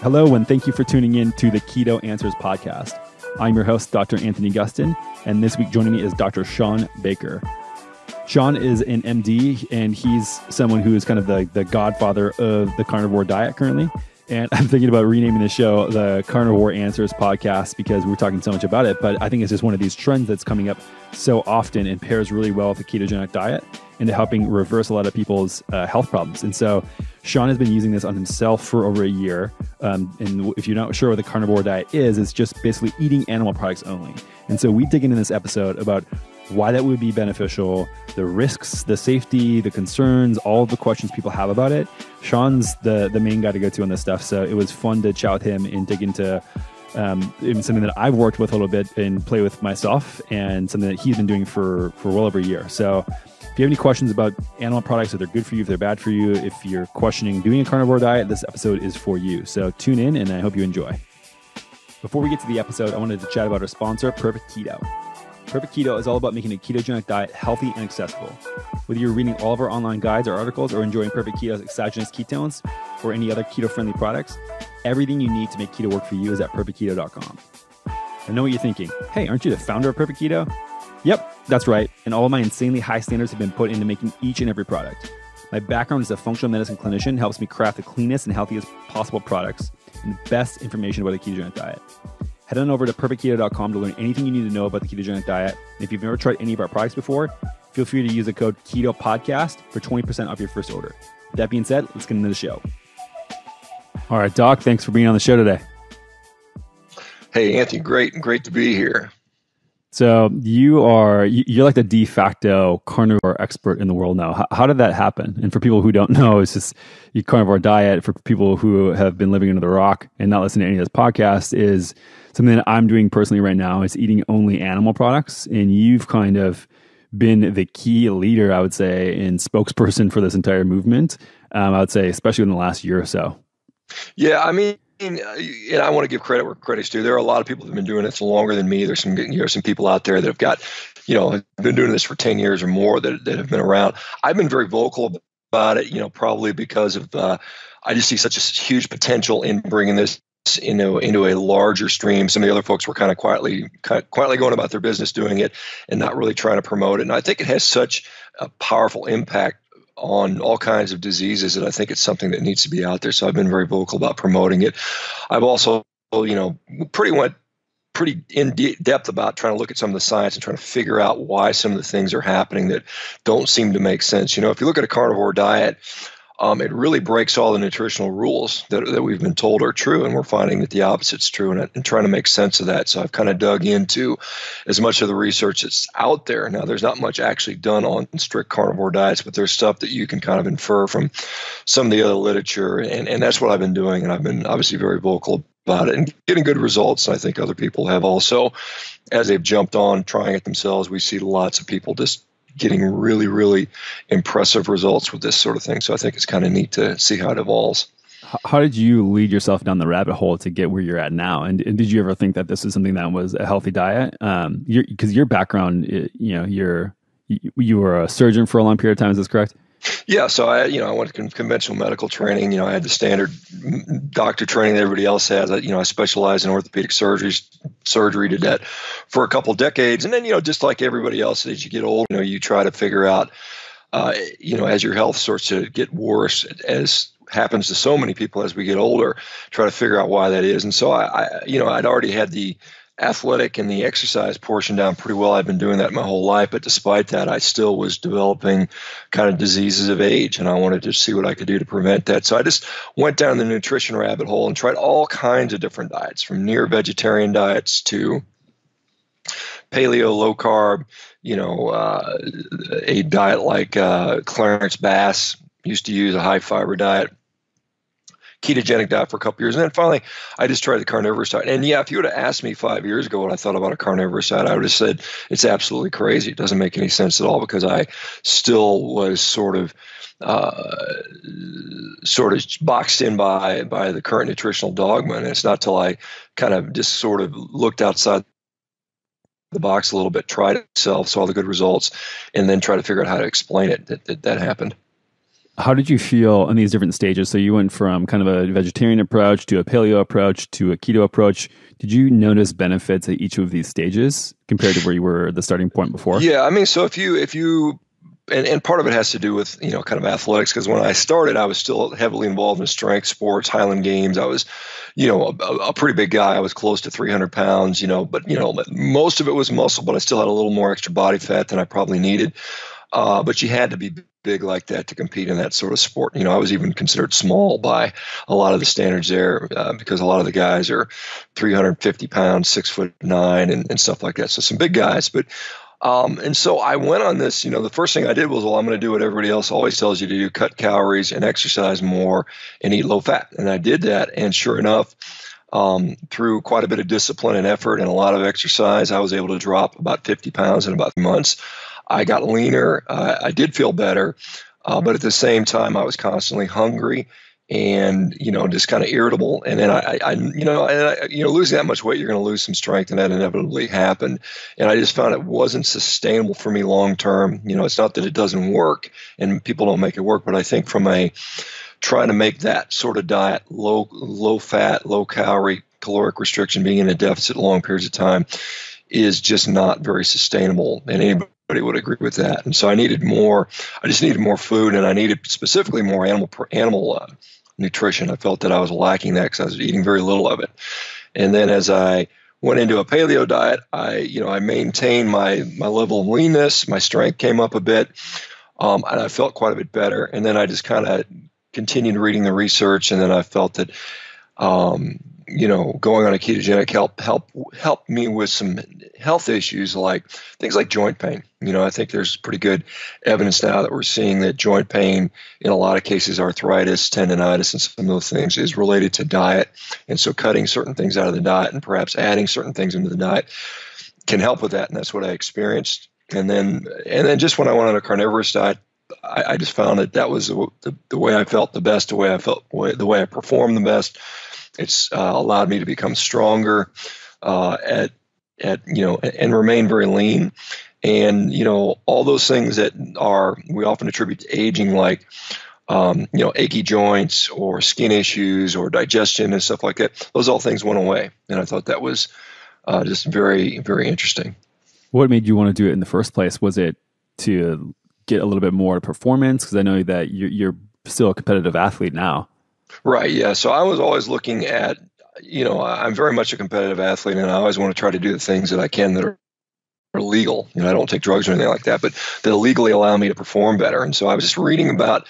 Hello, and thank you for tuning in to the Keto Answers podcast. I'm your host, Dr. Anthony Gustin, and this week joining me is Dr. Shawn Baker. Shawn is an MD, and he's someone who is kind of the godfather of the carnivore diet currently. And I'm thinking about renaming the show the Carnivore Answers podcast because we're talking so much about it. But I think it's just one of these trends that's coming up so often and pairs really well with the ketogenic diet into helping reverse a lot of people's health problems. And so Shawn has been using this on himself for over a year. And if you're not sure what the carnivore diet is, it's just basically eating animal products only. And so we dig into this episode about why that would be beneficial, the risks, the safety, the concerns, all of the questions people have about it. Shawn's the main guy to go to on this stuff. So it was fun to chat with him and dig into something that I've worked with a little bit and play with myself, and something that he's been doing for well over a year. So if you have any questions about animal products, if they're good for you, if they're bad for you, if you're questioning doing a carnivore diet, this episode is for you. So tune in, and I hope you enjoy. Before we get to the episode, I wanted to chat about our sponsor, Perfect Keto. Perfect Keto is all about making a ketogenic diet healthy and accessible. Whether you're reading all of our online guides or articles or enjoying Perfect Keto's exogenous ketones or any other keto-friendly products, everything you need to make keto work for you is at perfectketo.com. I know what you're thinking. Hey, aren't you the founder of Perfect Keto? Yep, that's right. And all of my insanely high standards have been put into making each and every product. My background as a functional medicine clinician helps me craft the cleanest and healthiest possible products and the best information about a ketogenic diet. Head on over to perfectketo.com to learn anything you need to know about the ketogenic diet. And if you've never tried any of our products before, feel free to use the code KETOPODCAST for 20% off your first order. With that being said, let's get into the show. All right, Doc, thanks for being on the show today. Hey, Anthony, great to be here. So you're like the de facto carnivore expert in the world now. How did that happen? And for people who don't know, it's just your carnivore diet. For people who have been living under the rock and not listening to any of this podcast, is something that I'm doing personally right now. Is eating only animal products, and you've kind of been the key leader, I would say, and spokesperson for this entire movement. I would say, especially in the last year or so. Yeah, I mean, and I want to give credit where credit's due. There are a lot of people that have been doing this longer than me. There's some people out there that have got, been doing this for 10 years or more that have been around. I've been very vocal about it, probably because of I just see such a huge potential in bringing this into a larger stream. Some of the other folks were kind of quietly going about their business doing it and not really trying to promote it. And I think it has such a powerful impact on all kinds of diseases, and I think it's something that needs to be out there. So I've been very vocal about promoting it. I've also, pretty in depth about trying to look at some of the science and trying to figure out why some of the things are happening that don't seem to make sense. If you look at a carnivore diet, it really breaks all the nutritional rules that we've been told are true, and we're finding that the opposite's true, and trying to make sense of that. So I've kind of dug into as much of the research that's out there. Now, there's not much actually done on strict carnivore diets, but there's stuff that you can kind of infer from some of the other literature, and that's what I've been doing, and I've been obviously very vocal about it and getting good results. And I think other people have also, as they've jumped on trying it themselves. We see lots of people just getting really, really impressive results with this sort of thing. So I think it's kind of neat to see how it evolves. How did you lead yourself down the rabbit hole to get where you're at now? And did you ever think that this is something that was a healthy diet? Because your background, you were a surgeon for a long period of time. Is this correct? Yeah, so I went to conventional medical training. I had the standard doctor training that everybody else has. I specialized in orthopedic surgery, did that for a couple decades. And then, just like everybody else, as you get older, you try to figure out, as your health starts to get worse, as happens to so many people as we get older, try to figure out why that is. And so I'd already had the athletic and the exercise portion down pretty well. I've been doing that my whole life, but despite that, I still was developing kind of diseases of age, and I wanted to see what I could do to prevent that. So I just went down the nutrition rabbit hole and tried all kinds of different diets, from near vegetarian diets to paleo, low carb, a diet like Clarence Bass used to use, a high fiber diet, ketogenic diet for a couple years. And then finally, I just tried the carnivorous diet. And yeah, if you would have asked me 5 years ago what I thought about a carnivorous diet, I would have said it's absolutely crazy. It doesn't make any sense at all, because I still was sort of boxed in by the current nutritional dogma. And it's not till I kind of just sort of looked outside the box a little bit, tried it myself, saw the good results, and then try to figure out how to explain it that happened. How did you feel in these different stages? So you went from kind of a vegetarian approach to a paleo approach to a keto approach. Did you notice benefits at each of these stages compared to where you were at the starting point before? Yeah, I mean, so if you and part of it has to do with, kind of athletics, because when I started, I was still heavily involved in strength sports, Highland Games. I was, a pretty big guy. I was close to 300 pounds, but most of it was muscle, but I still had a little more extra body fat than I probably needed. But you had to be big like that to compete in that sort of sport. I was even considered small by a lot of the standards there, because a lot of the guys are 350 pounds, 6'9", and stuff like that. So some big guys, but and so I went on this. The first thing I did was, well, I'm going to do what everybody else always tells you to do: cut calories and exercise more and eat low fat. And I did that, and sure enough, through quite a bit of discipline and effort and a lot of exercise, I was able to drop about 50 pounds in about 3 months. I got leaner. I did feel better, but at the same time, I was constantly hungry and just kind of irritable. And then losing that much weight, you're going to lose some strength, and that inevitably happened. And I just found it wasn't sustainable for me long term. It's not that it doesn't work and people don't make it work, but I think from trying to make that sort of diet, low fat, low calorie, caloric restriction, being in a deficit long periods of time, is just not very sustainable. And anybody would agree with that. And so I just needed more food, and I needed specifically more animal nutrition. I felt that I was lacking that because I was eating very little of it. And then as I went into a paleo diet, I maintained my level of leanness. My strength came up a bit, and I felt quite a bit better. And then I just kind of continued reading the research, and then I felt that going on a ketogenic helped me with some health issues, like things like joint pain. I think there's pretty good evidence now that we're seeing that joint pain, in a lot of cases, arthritis, tendonitis, and some of those things, is related to diet. And so cutting certain things out of the diet and perhaps adding certain things into the diet can help with that. And that's what I experienced. And then just when I went on a carnivorous diet, I just found that was the way I felt the best, the way I performed the best. It's allowed me to become stronger and remain very lean. And, all those things that we often attribute to aging, like, achy joints or skin issues or digestion and stuff like that, those all things went away. And I thought that was just very, very interesting. What made you want to do it in the first place? Was it to get a little bit more performance? Because I know that you're still a competitive athlete now. Right. Yeah. So I was always looking at, I'm very much a competitive athlete, and I always want to try to do the things that I can that are legal. I don't take drugs or anything like that, but that legally allow me to perform better. And so I was just reading about,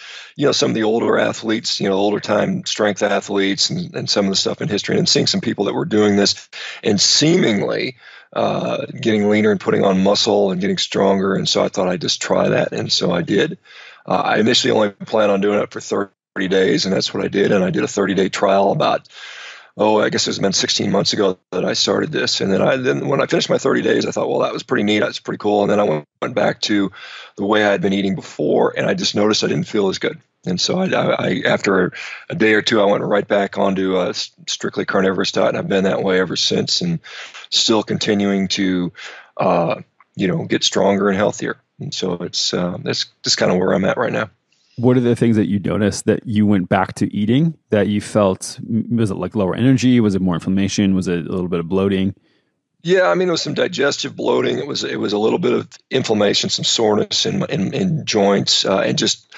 some of the older athletes, older time strength athletes, and some of the stuff in history, and seeing some people that were doing this and seemingly getting leaner and putting on muscle and getting stronger. And so I thought I'd just try that. And so I did. I initially only planned on doing it for 30 days, and that's what I did. And I did a 30-day trial about, I guess it was about 16 months ago that I started this. And then when I finished my 30 days, I thought, well, that was pretty neat. That's pretty cool. And then I went back to the way I had been eating before, and I just noticed I didn't feel as good. And so I after a day or two, I went right back onto a strictly carnivorous diet, and I've been that way ever since, and still continuing to, get stronger and healthier. And so that's just kind of where I'm at right now. What are the things that you noticed that you went back to eating that you felt? Was it like lower energy? Was it more inflammation? Was it a little bit of bloating? Yeah, I mean, it was some digestive bloating. It was a little bit of inflammation, some soreness in joints, and just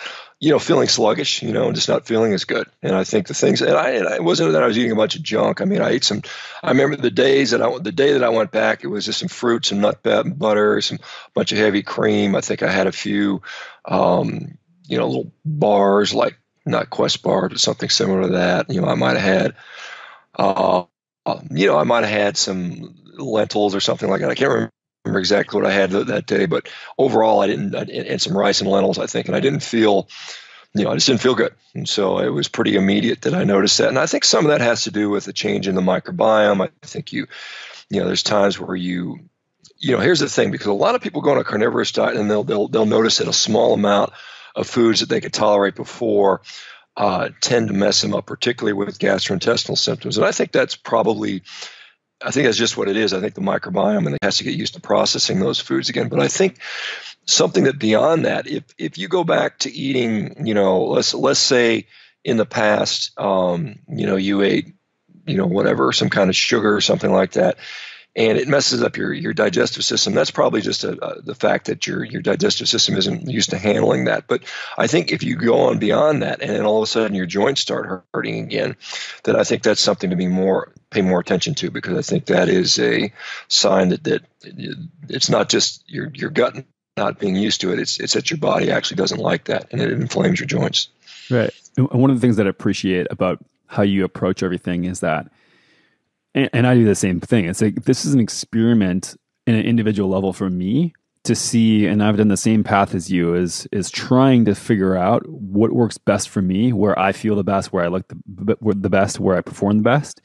feeling sluggish, and just not feeling as good. And I think the things, and it wasn't that I was eating a bunch of junk. I mean, I remember the day that I went back, it was just some fruits and nut butter, a bunch of heavy cream. I think I had a few, little bars, like not Quest bars, but something similar to that. I might have had, some lentils or something like that. I can't remember exactly what I had that day, but overall and some rice and lentils, I think. And I didn't feel, I just didn't feel good. And so it was pretty immediate that I noticed that. And I think some of that has to do with a change in the microbiome. I think there's times where here's the thing, because a lot of people go on a carnivorous diet and they'll notice that a small amount of foods that they could tolerate before tend to mess them up, particularly with gastrointestinal symptoms. And I think that's probably I think that's just what it is. I think the microbiome and it has to get used to processing those foods again. But I think something that beyond that, if you go back to eating, let's say in the past, you ate, whatever, some kind of sugar or something like that, and it messes up your digestive system. That's probably just the fact that your digestive system isn't used to handling that. But I think if you go on beyond that, and then all of a sudden your joints start hurting again, then I think that's something to pay more attention to, because I think that is a sign that it's not just your gut not being used to it. It's that your body actually doesn't like that, and it inflames your joints. Right. And one of the things that I appreciate about how you approach everything is that, and I do the same thing. It's like, this is an experiment in an individual level for me to see, and I've done the same path as you, is trying to figure out what works best for me, where I feel the best, where I look the best, where I perform the best.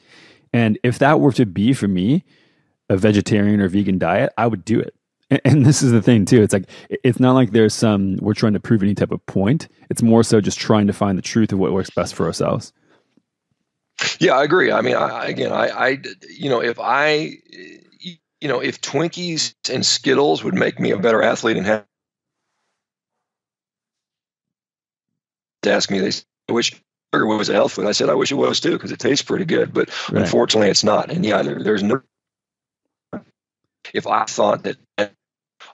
And if that were to be for me, a vegetarian or vegan diet, I would do it. And this is the thing too. It's like, it's not like we're trying to prove any type of point. It's more so just trying to find the truth of what works best for ourselves. Yeah, I agree. I mean, if Twinkies and Skittles would make me a better athlete and have to ask me, I wish burger was a health food. I said, I wish it was too, because it tastes pretty good, but Unfortunately it's not. And yeah, there's no, if I thought that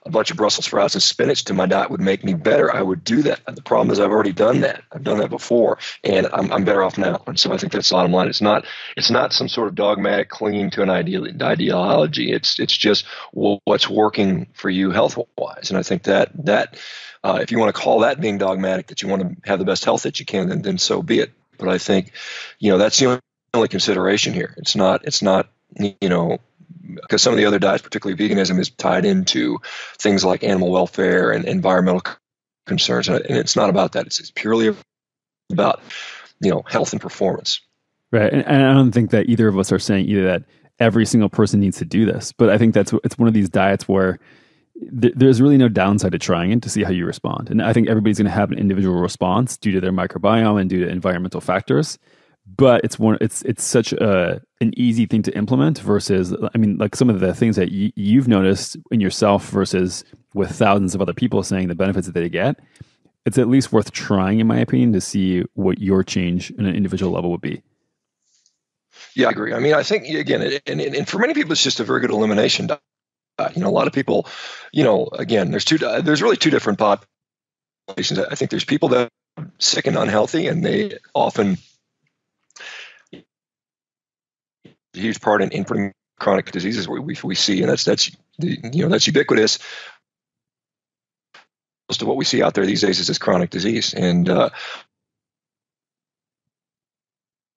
a bunch of Brussels sprouts and spinach to my diet would make me better, I would do that. The problem is I've already done that. I've done that before, and I'm better off now. And so I think that's the bottom line. It's not some sort of dogmatic clinging to an ideology. It's just what's working for you health wise. And I think that if you want to call that being dogmatic, that you want to have the best health that you can, then so be it. But I think that's the only consideration here. It's not because some of the other diets, particularly veganism, is tied into things like animal welfare and environmental concerns. And it's not about that. It's purely about, health and performance. Right. And I don't think that either of us are saying either that every single person needs to do this, but I think it's one of these diets where there's really no downside to trying it to see how you respond. And I think everybody's going to have an individual response due to their microbiome and due to environmental factors. But it's such an easy thing to implement versus, I mean, like some of the things that you've noticed in yourself versus with thousands of other people saying the benefits that they get. It's at least worth trying, in my opinion, to see what your change in an individual level would be. Yeah, I agree. I mean, I think, again, and for many people, it's just a very good elimination diet. A lot of people, again, there's really two different populations. I think there's people that are sick and unhealthy, and they often a huge part in putting chronic diseases we see, and that's ubiquitous. Most of what we see out there these days is this chronic disease, and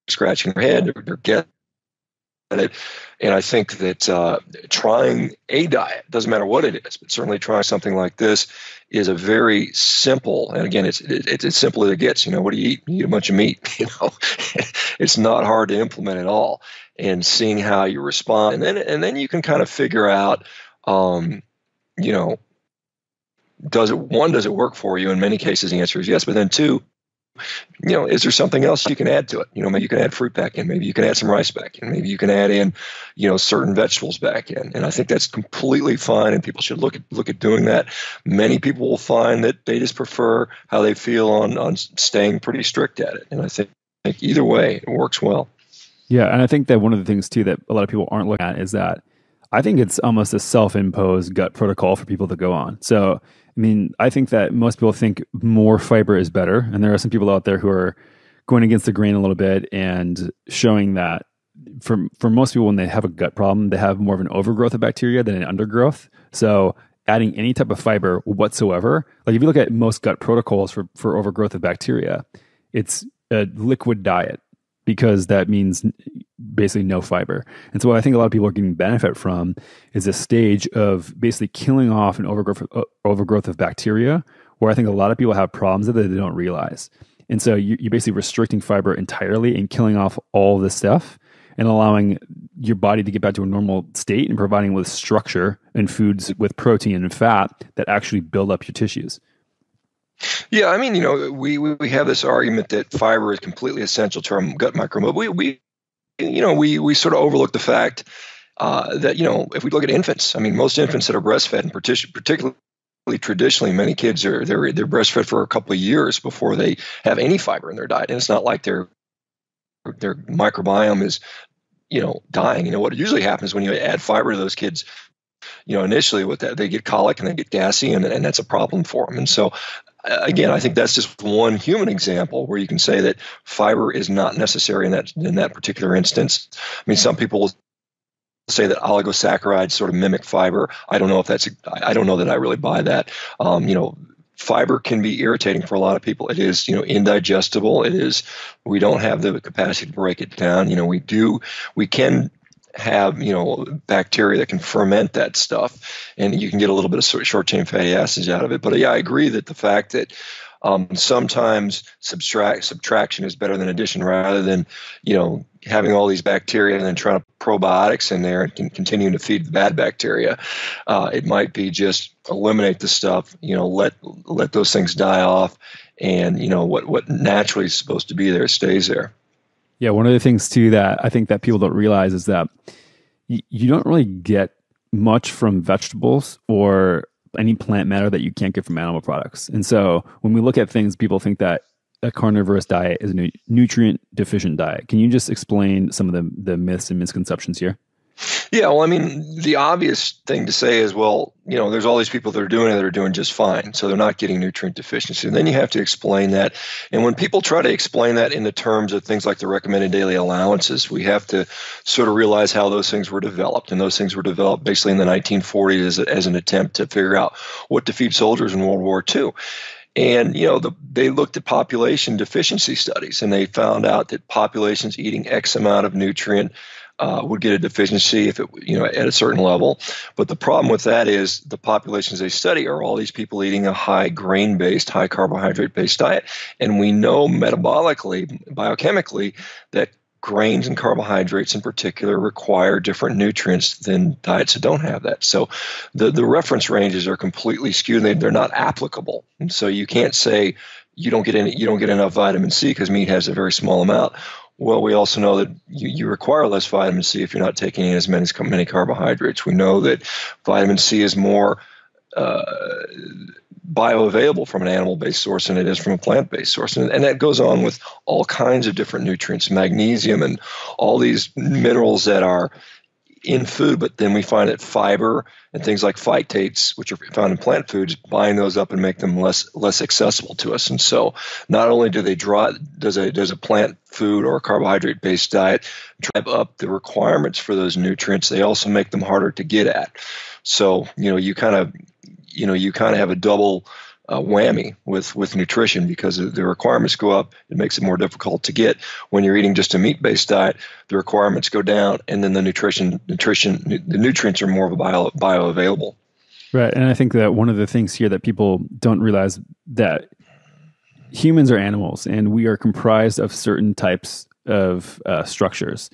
scratching their head or get it. And I think that trying a diet, doesn't matter what it is, but certainly trying something like this is a very simple, and again, it's as simple as it gets. What do you eat? You eat a bunch of meat. It's not hard to implement at all. And seeing how you respond, and then you can kind of figure out, does it work for you? In many cases, the answer is yes. But then two, is there something else you can add to it? Maybe you can add fruit back in, maybe you can add some rice back in, maybe you can add in, certain vegetables back in. And I think that's completely fine, and people should look at doing that. Many people will find that they just prefer how they feel on staying pretty strict at it. And I think either way, it works well. Yeah, and I think that one of the things too that a lot of people aren't looking at is that I think it's almost a self-imposed gut protocol for people to go on. So, I mean, I think that most people think more fiber is better, and there are some people out there who are going against the grain a little bit and showing that for most people, when they have a gut problem, they have more of an overgrowth of bacteria than an undergrowth. So adding any type of fiber whatsoever, like if you look at most gut protocols for overgrowth of bacteria, it's a liquid diet, because that means basically no fiber. And so what I think a lot of people are getting benefit from is a stage of basically killing off an overgrowth of bacteria, where I think a lot of people have problems that they don't realize. And so you're basically restricting fiber entirely and killing off all this stuff and allowing your body to get back to a normal state and providing with structure and foods with protein and fat that actually build up your tissues. Yeah, I mean, we have this argument that fiber is completely essential to our gut microbiome. We sort of overlook the fact that, if we look at infants, I mean, most infants that are breastfed, and particularly traditionally, many kids they're breastfed for a couple of years before they have any fiber in their diet, and it's not like their microbiome is dying. What usually happens when you add fiber to those kids, initially with that, they get colic and they get gassy, and that's a problem for them. And so, again, I think that's just one human example where you can say that fiber is not necessary in that particular instance. I mean, some people will say that oligosaccharides sort of mimic fiber. I don't know that I really buy that. Fiber can be irritating for a lot of people. It is, indigestible. We don't have the capacity to break it down. We can have, bacteria that can ferment that stuff, and you can get a little bit of short chain fatty acids out of it. But yeah, I agree that the fact that sometimes subtraction is better than addition, rather than, having all these bacteria and then trying to probiotics in there and continuing to feed the bad bacteria. It might be just eliminate the stuff, let those things die off, and what naturally is supposed to be there stays there. Yeah, one of the things too that I think that people don't realize is that you don't really get much from vegetables or any plant matter that you can't get from animal products. And so when we look at things, people think that a carnivorous diet is a nutrient deficient diet. Can you just explain some of the myths and misconceptions here? Yeah, well, I mean, the obvious thing to say is, well, there's all these people that are doing it that are doing just fine, so they're not getting nutrient deficiency. And then you have to explain that. And when people try to explain that in the terms of things like the recommended daily allowances, we have to sort of realize how those things were developed. And those things were developed basically in the 1940s as an attempt to figure out what to feed soldiers in World War II. And, they looked at population deficiency studies, and they found out that populations eating X amount of nutrient would get a deficiency if it, at a certain level. But the problem with that is the populations they study are all these people eating a high grain-based, high carbohydrate-based diet. And we know metabolically, biochemically, that grains and carbohydrates in particular require different nutrients than diets that don't have that. So the reference ranges are completely skewed. They're not applicable. And so you can't say you don't get enough vitamin C because meat has a very small amount. Well, we also know that you require less vitamin C if you're not taking in as many carbohydrates. We know that vitamin C is more bioavailable from an animal-based source than it is from a plant-based source. And that goes on with all kinds of different nutrients, magnesium and all these minerals that are in food, but then we find that fiber and things like phytates, which are found in plant foods, bind those up and make them less accessible to us. And so not only do they does a plant food or a carbohydrate-based diet drive up the requirements for those nutrients, they also make them harder to get at. So, you kind of have a double whammy with nutrition, because the requirements go up. It makes it more difficult to get. When you're eating just a meat-based diet, the requirements go down, and then the nutrients are more of a bioavailable. Right, and I think that one of the things here that people don't realize, that humans are animals, and we are comprised of certain types of structures.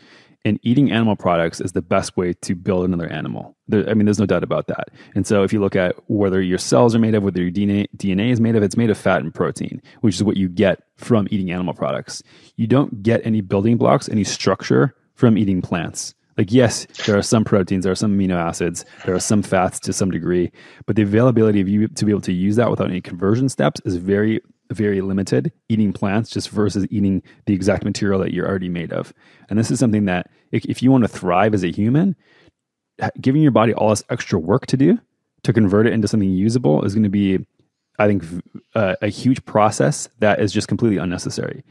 And eating animal products is the best way to build another animal. There's no doubt about that. And so if you look at whether your cells are made of, whether your DNA is made of, it's made of fat and protein, which is what you get from eating animal products. You don't get any building blocks, any structure from eating plants. Like, yes, there are some proteins, there are some amino acids, there are some fats to some degree, but the availability of you to be able to use that without any conversion steps is very, very limited, eating plants just versus eating the exact material that you're already made of. And this is something that if you want to thrive as a human, giving your body all this extra work to do to convert it into something usable is going to be, I think, a huge process that is just completely unnecessary.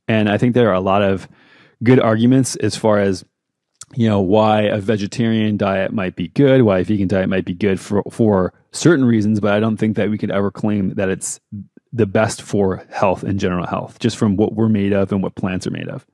And I think there are a lot of good arguments as far as, why a vegetarian diet might be good, why a vegan diet might be good for certain reasons, but I don't think that we could ever claim that it's the best for health and general health, just from what we're made of and what plants are made of.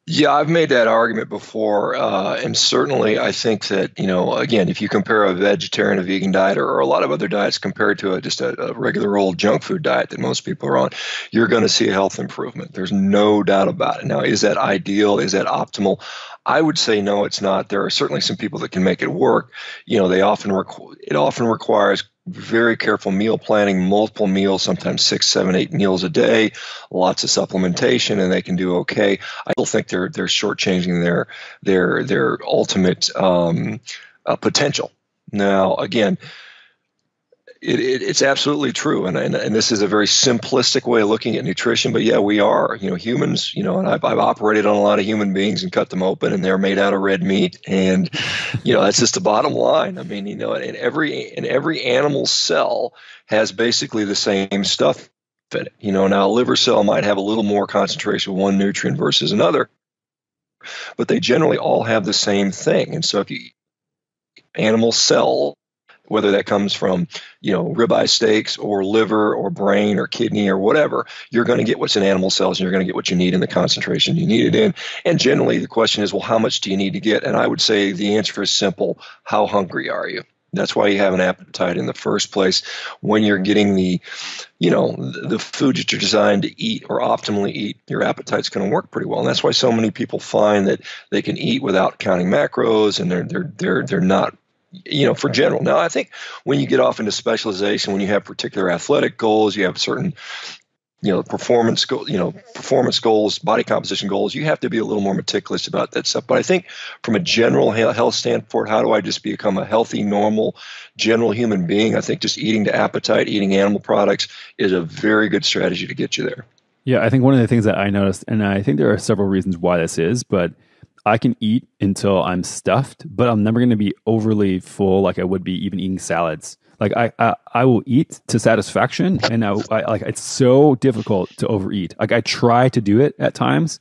Yeah, I've made that argument before. And certainly I think that, again, if you compare a vegetarian, a vegan diet, or a lot of other diets compared to just a regular old junk food diet that most people are on, you're going to see a health improvement. There's no doubt about it. Now, is that ideal? Is that optimal? I would say no, it's not. There are certainly some people that can make it work. It often requires very careful meal planning, multiple meals, sometimes 6, 7, 8 meals a day, lots of supplementation, and they can do okay. I still think they're shortchanging their ultimate potential. Now, again, it's absolutely true, and this is a very simplistic way of looking at nutrition. But yeah, we are, humans, and I've operated on a lot of human beings and cut them open, and they're made out of red meat, and that's just the bottom line. I mean, and every animal cell has basically the same stuff in it. Now a liver cell might have a little more concentration of one nutrient versus another, but they generally all have the same thing. And so if you animal cell, whether that comes from, ribeye steaks or liver or brain or kidney or whatever, you're going to get what's in animal cells, and you're going to get what you need in the concentration you need it in. And generally the question is, well, how much do you need to get? And I would say the answer is simple. How hungry are you? That's why you have an appetite in the first place. When you're getting the food that you're designed to eat or optimally eat, your appetite's going to work pretty well. And that's why so many people find that they can eat without counting macros, and they're not, for general. Now, I think when you get off into specialization, when you have particular athletic goals, you have certain, performance goals, body composition goals, you have to be a little more meticulous about that stuff. But I think from a general health standpoint, how do I just become a healthy, normal, general human being? I think just eating to appetite, eating animal products is a very good strategy to get you there. Yeah, I think one of the things that I noticed, and I think there are several reasons why this is, but I can eat until I'm stuffed, but I'm never going to be overly full like I would be even eating salads. Like I will eat to satisfaction, and I like, it's so difficult to overeat. Like I try to do it at times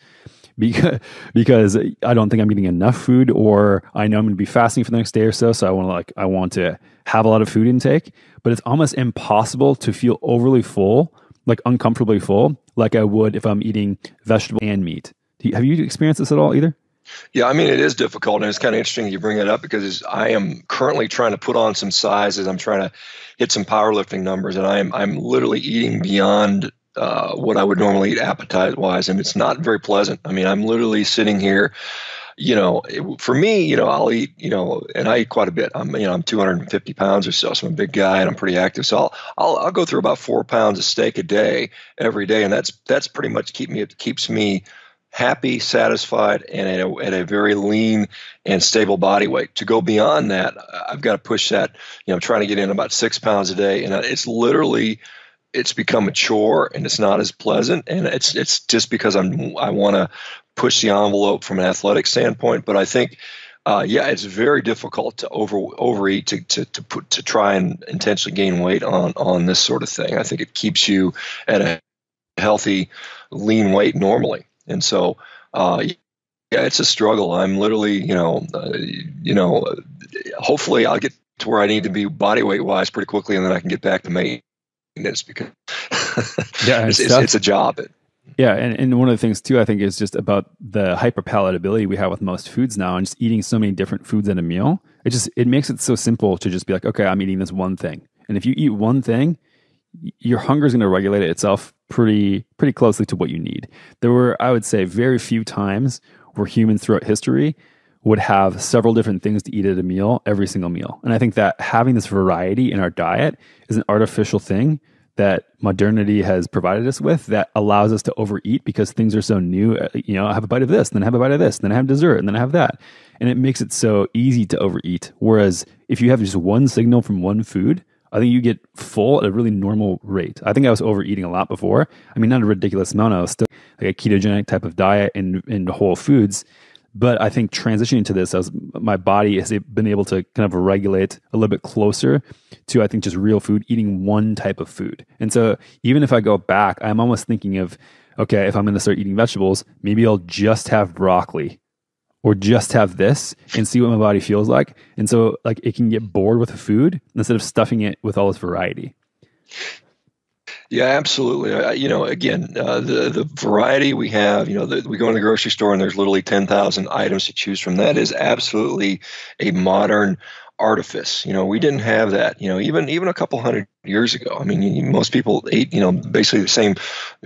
because I don't think I'm getting enough food, or I know I'm going to be fasting for the next day or so. So I want to have a lot of food intake, but it's almost impossible to feel overly full, like uncomfortably full, like I would if I'm eating vegetable and meat. Have you experienced this at all either? Yeah, I mean, it is difficult, and it's kind of interesting you bring it up, because I am currently trying to put on some sizes. I'm trying to hit some powerlifting numbers, and I'm literally eating beyond what I would normally eat appetite-wise, and it's not very pleasant. I mean, I'm literally sitting here, for me, I'll eat, and I eat quite a bit. I'm 250 pounds or so I'm a big guy, and I'm pretty active. So I'll go through about 4 pounds of steak a day every day, and that's pretty much keeps me happy, satisfied, and at a very lean and stable body weight. To go beyond that, I've got to push that. I'm trying to get in about 6 pounds a day, and it's become a chore, and it's not as pleasant. And it's just because I want to push the envelope from an athletic standpoint. But I think, it's very difficult to overeat to try and intentionally gain weight on this sort of thing. I think it keeps you at a healthy, lean weight normally. And so, it's a struggle. I'm literally, hopefully I'll get to where I need to be body weight wise pretty quickly, and then I can get back to maintenance, because it's a job. Yeah. And one of the things too, I think, is just about the hyperpalatability we have with most foods now, and just eating so many different foods in a meal. It makes it so simple to just be like, okay, I'm eating this one thing. And if you eat one thing, your hunger is going to regulate itself pretty closely to what you need. There were, I would say, very few times where humans throughout history would have several different things to eat at a meal, every single meal. And I think that having this variety in our diet is an artificial thing that modernity has provided us with, that allows us to overeat because things are so new. I have a bite of this, then I have a bite of this, then I have dessert, and then I have that. And it makes it so easy to overeat. Whereas if you have just one signal from one food, I think you get full at a really normal rate. I think I was overeating a lot before. I mean, not a ridiculous amount. I was still like a ketogenic type of diet in whole foods. But I think transitioning to this, my body has been able to kind of regulate a little bit closer to, I think, just real food, eating one type of food. And so even if I go back, I'm almost thinking of, okay, if I'm going to start eating vegetables, maybe I'll just have broccoli, or just have this and see what my body feels like. And so like it can get bored with the food instead of stuffing it with all this variety. Yeah, absolutely. The variety we have, we go in the grocery store and there's literally 10,000 items to choose from. That is absolutely a modern artifice. We didn't have that, even a couple hundred years ago. I mean, most people ate, basically the same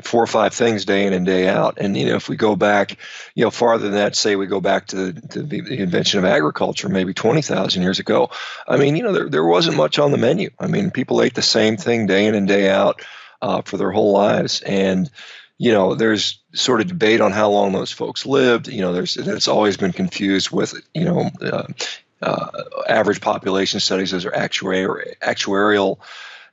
4 or 5 things day in and day out. And, if we go back, farther than that, say we go back to the invention of agriculture, maybe 20,000 years ago. I mean, there wasn't much on the menu. I mean, people ate the same thing day in and day out for their whole lives. And, there's sort of debate on how long those folks lived. That's always been confused with, average population studies. Those are actuarial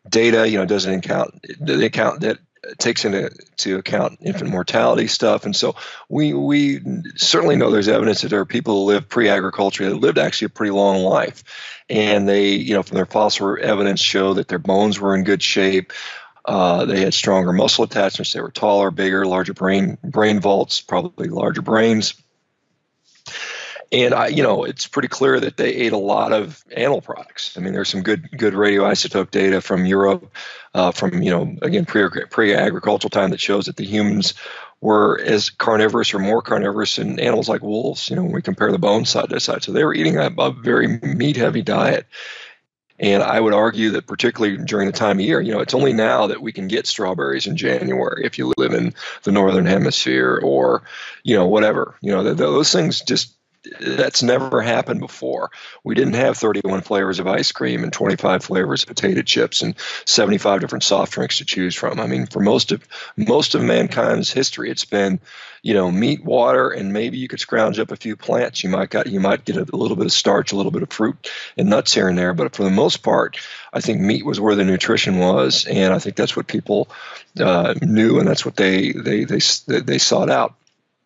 data. Doesn't account the account that takes into account infant mortality stuff. And so we certainly know there's evidence that there are people who lived pre-agriculture that lived actually a pretty long life, and they, from their fossil evidence, show that their bones were in good shape. They had stronger muscle attachments. They were taller, bigger, larger brain vaults, probably larger brains. And it's pretty clear that they ate a lot of animal products. I mean, there's some good radioisotope data from Europe, from again pre-agricultural time, that shows that the humans were as carnivorous or more carnivorous than animals like wolves. When we compare the bones side to side, so they were eating a very meat-heavy diet. And I would argue that particularly during the time of year, it's only now that we can get strawberries in January if you live in the northern hemisphere, or whatever. Those things that's never happened before. We didn't have 31 flavors of ice cream and 25 flavors of potato chips and 75 different soft drinks to choose from. I mean, for most of mankind's history, it's been, meat, water, and maybe you could scrounge up a few plants. You might get a little bit of starch, a little bit of fruit and nuts here and there. But for the most part, I think meat was where the nutrition was, and I think that's what people knew, and that's what they sought out.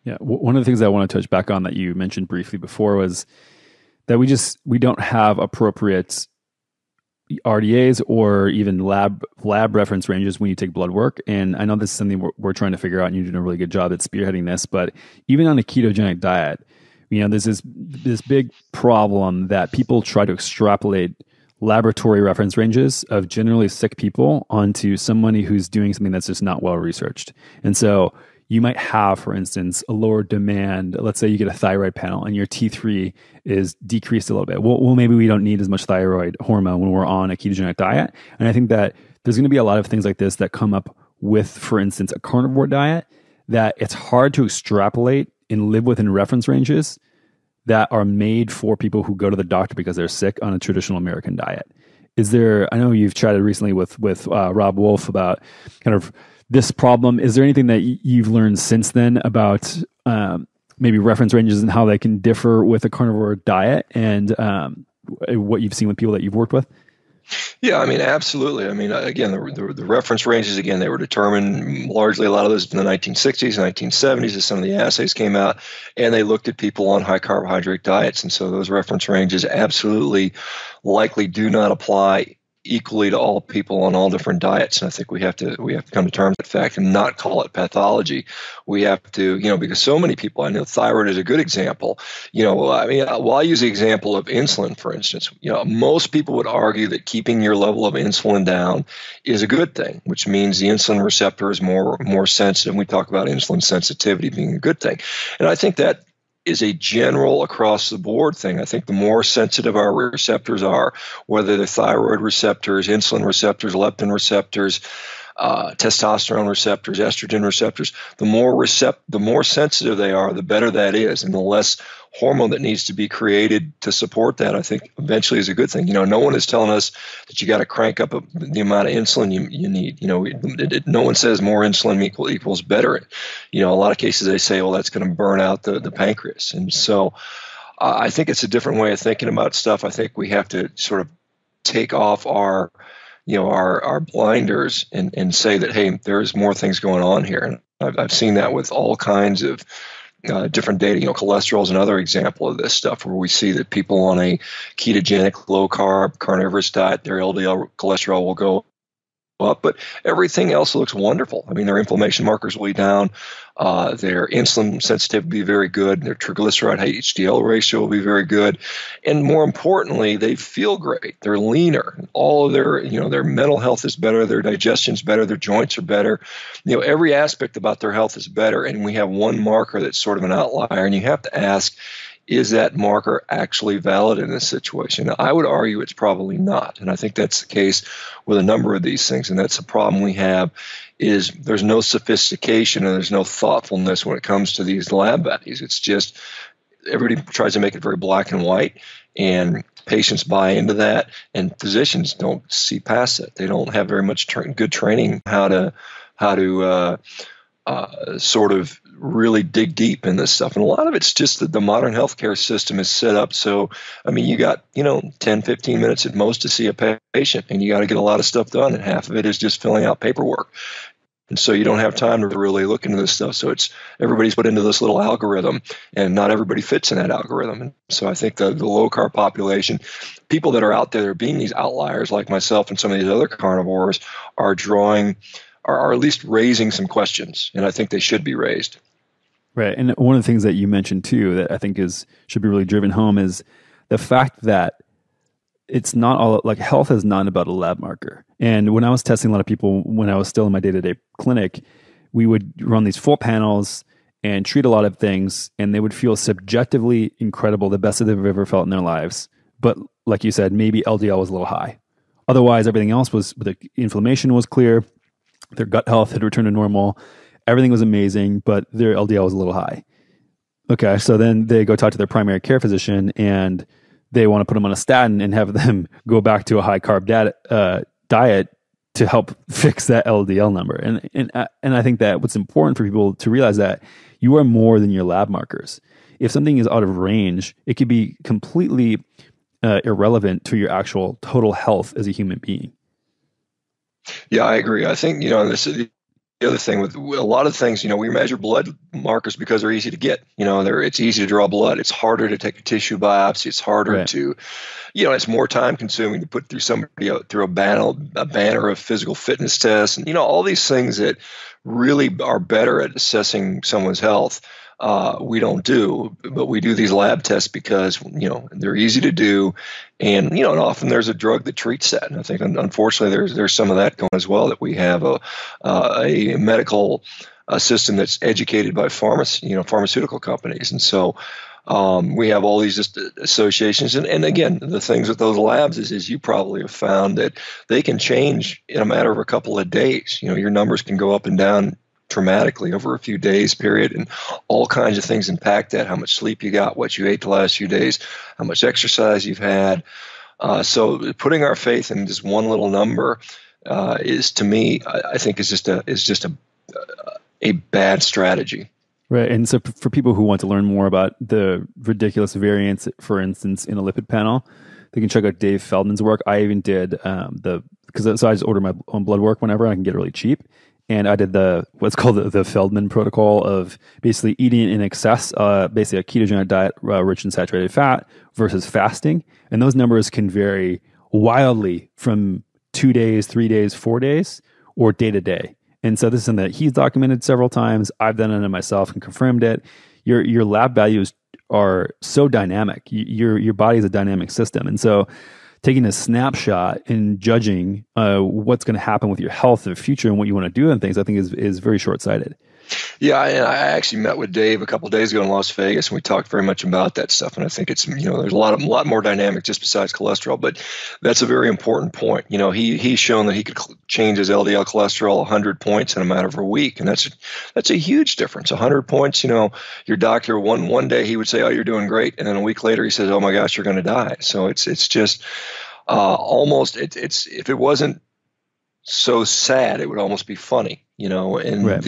Yeah, one of the things I want to touch back on that you mentioned briefly before was that we don't have appropriate RDAs or even lab reference ranges when you take blood work. And I know this is something we're trying to figure out, and you're doing a really good job at spearheading this. But even on a ketogenic diet, there's this big problem that people try to extrapolate laboratory reference ranges of generally sick people onto somebody who's doing something that's just not well researched. And so you might have, for instance, a lower demand. Let's say you get a thyroid panel and your T3 is decreased a little bit. Well, maybe we don't need as much thyroid hormone when we're on a ketogenic diet. And I think that there's going to be a lot of things like this that come up with, for instance, a carnivore diet, that it's hard to extrapolate and live within reference ranges that are made for people who go to the doctor because they're sick on a traditional American diet. I know you've chatted recently with Rob Wolf about kind of this problem. Is there anything that you've learned since then about maybe reference ranges and how they can differ with a carnivore diet, and what you've seen with people that you've worked with? Yeah, I mean, absolutely. I mean, again, the reference ranges, again, they were determined largely, a lot of those in the 1960s, 1970s, as some of the assays came out, and they looked at people on high carbohydrate diets. And so those reference ranges absolutely likely do not apply equally to all people on all different diets. And I think we have to come to terms with that fact and not call it pathology. We have to, because so many people, I know thyroid is a good example. I'll use the example of insulin, for instance. Most people would argue that keeping your level of insulin down is a good thing, which means the insulin receptor is more sensitive. We talk about insulin sensitivity being a good thing. And I think that is a general across the board thing. I think the more sensitive our receptors are, whether they're thyroid receptors, insulin receptors, leptin receptors, testosterone receptors, estrogen receptors, the more sensitive they are, the better that is, and the less hormone that needs to be created to support that, I think eventually is a good thing. No one is telling us that you got to crank up the amount of insulin you need. No one says more insulin equals better. A lot of cases they say, well, that's going to burn out the pancreas. And so I think it's a different way of thinking about stuff. I think we have to sort of take off our blinders and say that, hey, there's more things going on here. And I've seen that with all kinds of different data. Cholesterol is another example of this stuff, where we see that people on a ketogenic, low carb, carnivorous diet, their LDL cholesterol will go up, but everything else looks wonderful. I mean, their inflammation markers will be down, their insulin sensitivity will be very good, their triglyceride HDL ratio will be very good, and more importantly, they feel great. They're leaner. All of their mental health is better, their digestion's better, their joints are better. Every aspect about their health is better, and we have one marker that's sort of an outlier, and you have to ask, is that marker actually valid in this situation? I would argue it's probably not. And I think that's the case with a number of these things. And that's the problem we have, is there's no sophistication and there's no thoughtfulness when it comes to these lab values. It's just everybody tries to make it very black and white, and patients buy into that, and physicians don't see past it. They don't have very much good training how to sort of really dig deep in this stuff. And a lot of it's just that the modern healthcare system is set up so, I mean, you got, 10, 15 minutes at most to see a patient, and you got to get a lot of stuff done, and half of it is just filling out paperwork. And so you don't have time to really look into this stuff. So everybody's put into this little algorithm, and not everybody fits in that algorithm. And so I think the low carb population, people that are out there being these outliers like myself and some of these other carnivores, are at least raising some questions. And I think they should be raised. Right. And one of the things that you mentioned too, that I think should be really driven home, is the fact that it's not all, like, health is not about a lab marker. And when I was testing a lot of people, when I was still in my day-to-day clinic, we would run these full panels and treat a lot of things, and they would feel subjectively incredible, the best that they've ever felt in their lives. But like you said, maybe LDL was a little high. Otherwise, everything else the inflammation was clear. Their gut health had returned to normal. Everything was amazing, but their LDL was a little high. Okay, so then they go talk to their primary care physician, and they want to put them on a statin and have them go back to a high carb diet to help fix that LDL number. And I think that what's important for people to realize, that you are more than your lab markers. If something is out of range, it could be completely irrelevant to your actual total health as a human being. Yeah, I agree. I think, this is the other thing with a lot of things, we measure blood markers because they're easy to get. It's easy to draw blood. It's harder to take a tissue biopsy. It's harder to, it's more time consuming to put through somebody through a banner of physical fitness tests, and, all these things that really are better at assessing someone's health. We don't do, but we do these lab tests because, they're easy to do. And, and often there's a drug that treats that. And I think, unfortunately, there's some of that going as well, that we have a medical system that's educated by pharmaceutical companies. And so we have all these just associations. And again, the things with those labs is you probably have found that they can change in a matter of a couple of days. Your numbers can go up and down dramatically over a few days period, and all kinds of things impact that: how much sleep you got, what you ate the last few days, how much exercise you've had. So putting our faith in just one little number is, to me, I think is just a bad strategy. Right. And so for people who want to learn more about the ridiculous variance, for instance, in a lipid panel, they can check out Dave Feldman's work. I even did so I just order my own blood work whenever I can get it really cheap. And I did what's called the Feldman protocol of basically eating in excess, basically a ketogenic diet rich in saturated fat versus fasting. And those numbers can vary wildly from 2 days, 3 days, 4 days, or day to day. And so this is something that he's documented several times. I've done it myself and confirmed it. Your lab values are so dynamic. Your body is a dynamic system. And so taking a snapshot and judging what's going to happen with your health in the future and what you want to do and things, I think is very short-sighted. Yeah, and I actually met with Dave a couple of days ago in Las Vegas, and we talked very much about that stuff. And I think it's, there's a lot more dynamic just besides cholesterol, but that's a very important point. He's shown that he could change his LDL cholesterol 100 points in a matter of a week, and that's a huge difference. 100 points. Your doctor one day he would say, "Oh, you're doing great," and then a week later he says, "Oh my gosh, you're going to die." So it's just almost it's if it wasn't so sad, it would almost be funny, and right.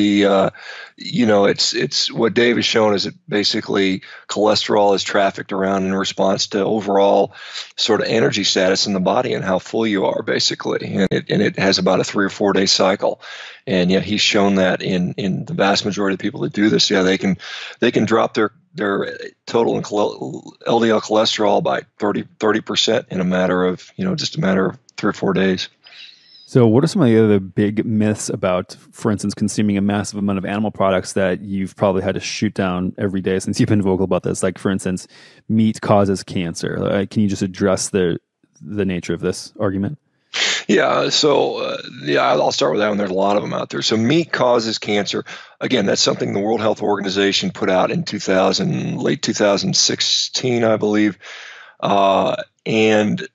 It's what Dave has shown is that basically cholesterol is trafficked around in response to overall sort of energy status in the body and how full you are, basically. And it has about a 3 or 4 day cycle. And he's shown that in the vast majority of people that do this, they can drop their total LDL cholesterol by 30% in a matter of, just a matter of 3 or 4 days. So what are some of the other big myths about, for instance, consuming a massive amount of animal products that you've probably had to shoot down every day since you've been vocal about this? Like, for instance, meat causes cancer. Can you just address the nature of this argument? Yeah, so I'll start with that one. There's a lot of them out there. So meat causes cancer. Again, that's something the World Health Organization put out in late 2016, I believe. And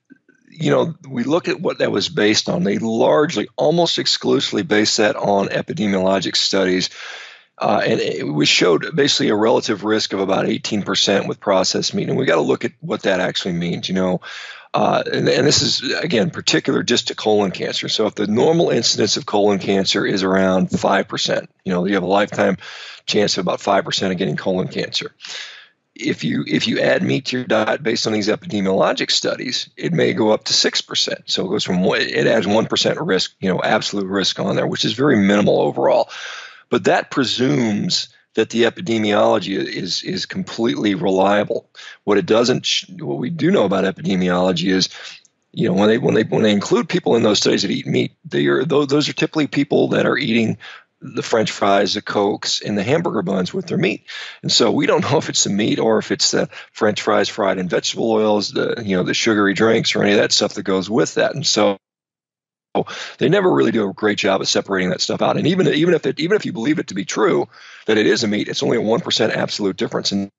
we look at what that was based on. They largely, almost exclusively, based that on epidemiologic studies. And it showed basically a relative risk of about 18% with processed meat. And we got to look at what that actually means, and this is, again, particular just to colon cancer. So if the normal incidence of colon cancer is around 5%, you have a lifetime chance of about 5% of getting colon cancer. If you add meat to your diet based on these epidemiologic studies, it may go up to 6%. So it adds 1% risk, absolute risk on there, which is very minimal overall. But that presumes that the epidemiology is completely reliable. What we do know about epidemiology is, when they include people in those studies that eat meat, those are typically people that are eating the French fries, the Cokes, and the hamburger buns with their meat. And so we don't know if it's the meat or if it's the French fries fried in vegetable oils, the sugary drinks, or any of that stuff that goes with that. And so they never really do a great job of separating that stuff out. And even if you believe it to be true that it is a meat, it's only a 1% absolute difference. And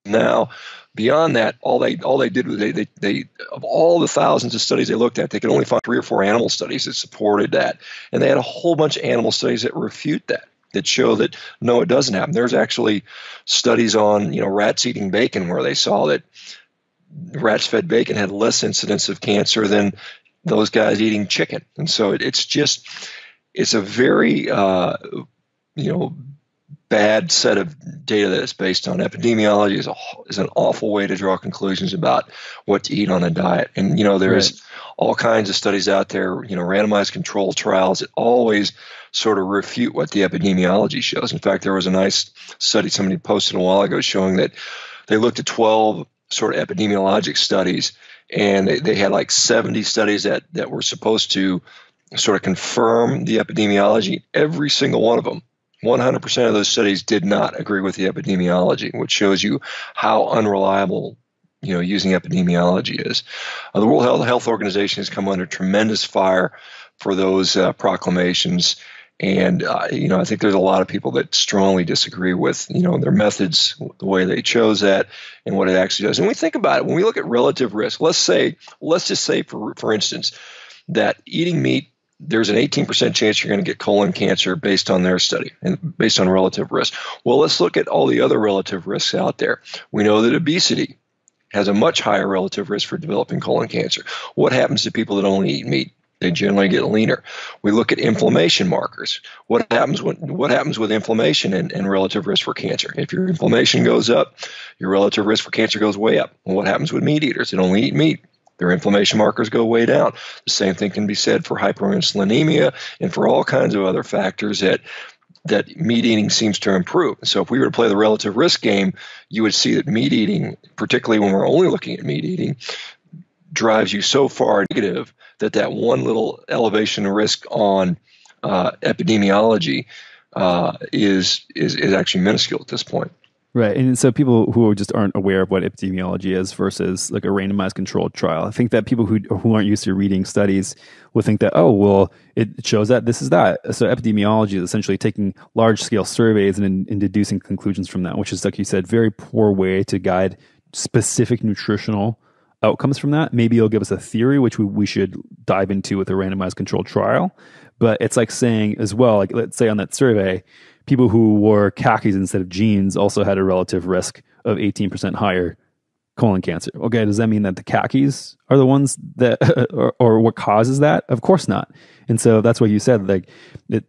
now, beyond that, all they did was they of all the thousands of studies they looked at, they could only find 3 or 4 animal studies that supported that, and they had a whole bunch of animal studies that refute that show that no, it doesn't happen. There's actually studies on rats eating bacon where they saw that rats fed bacon had less incidence of cancer than those guys eating chicken. And so it's a very bad set of data that is based on epidemiology. Is an awful way to draw conclusions about what to eat on a diet. And there's all kinds of studies out there, randomized control trials that always sort of refute what the epidemiology shows. In fact, there was a nice study somebody posted a while ago showing that they looked at 12 sort of epidemiologic studies, and they had like 70 studies that were supposed to sort of confirm the epidemiology. Every single one of them, 100% of those studies did not agree with the epidemiology, which shows you how unreliable using epidemiology is. The World Health Organization has come under tremendous fire for those proclamations. And, I think there's a lot of people that strongly disagree with, their methods, the way they chose that, and what it actually does. And we think about it, when we look at relative risk, let's just say, for instance, that eating meat, there's an 18% chance you're going to get colon cancer based on their study and based on relative risk. Well, let's look at all the other relative risks out there. We know that obesity has a much higher relative risk for developing colon cancer. What happens to people that only eat meat? They generally get leaner. We look at inflammation markers. What happens with inflammation and relative risk for cancer? If your inflammation goes up, your relative risk for cancer goes way up. Well, what happens with meat eaters that only eat meat? Their inflammation markers go way down. The same thing can be said for hyperinsulinemia and for all kinds of other factors that meat eating seems to improve. So if we were to play the relative risk game, you would see that meat eating, particularly when we're only looking at meat eating, drives you so far negative that one little elevation risk on epidemiology is actually minuscule at this point. Right. And so people who just aren't aware of what epidemiology is versus like a randomized controlled trial, I think that people who aren't used to reading studies will think that, oh, well, it shows that this is that. So epidemiology is essentially taking large scale surveys and deducing conclusions from that, which is, like you said, very poor way to guide specific nutritional outcomes from that. Maybe it'll give us a theory, which we should dive into with a randomized controlled trial. But it's like saying as well, like let's say on that survey, people who wore khakis instead of jeans also had a relative risk of 18% higher colon cancer. Okay, does that mean that the khakis are the ones that, or what causes that? Of course not. And so that's what you said, like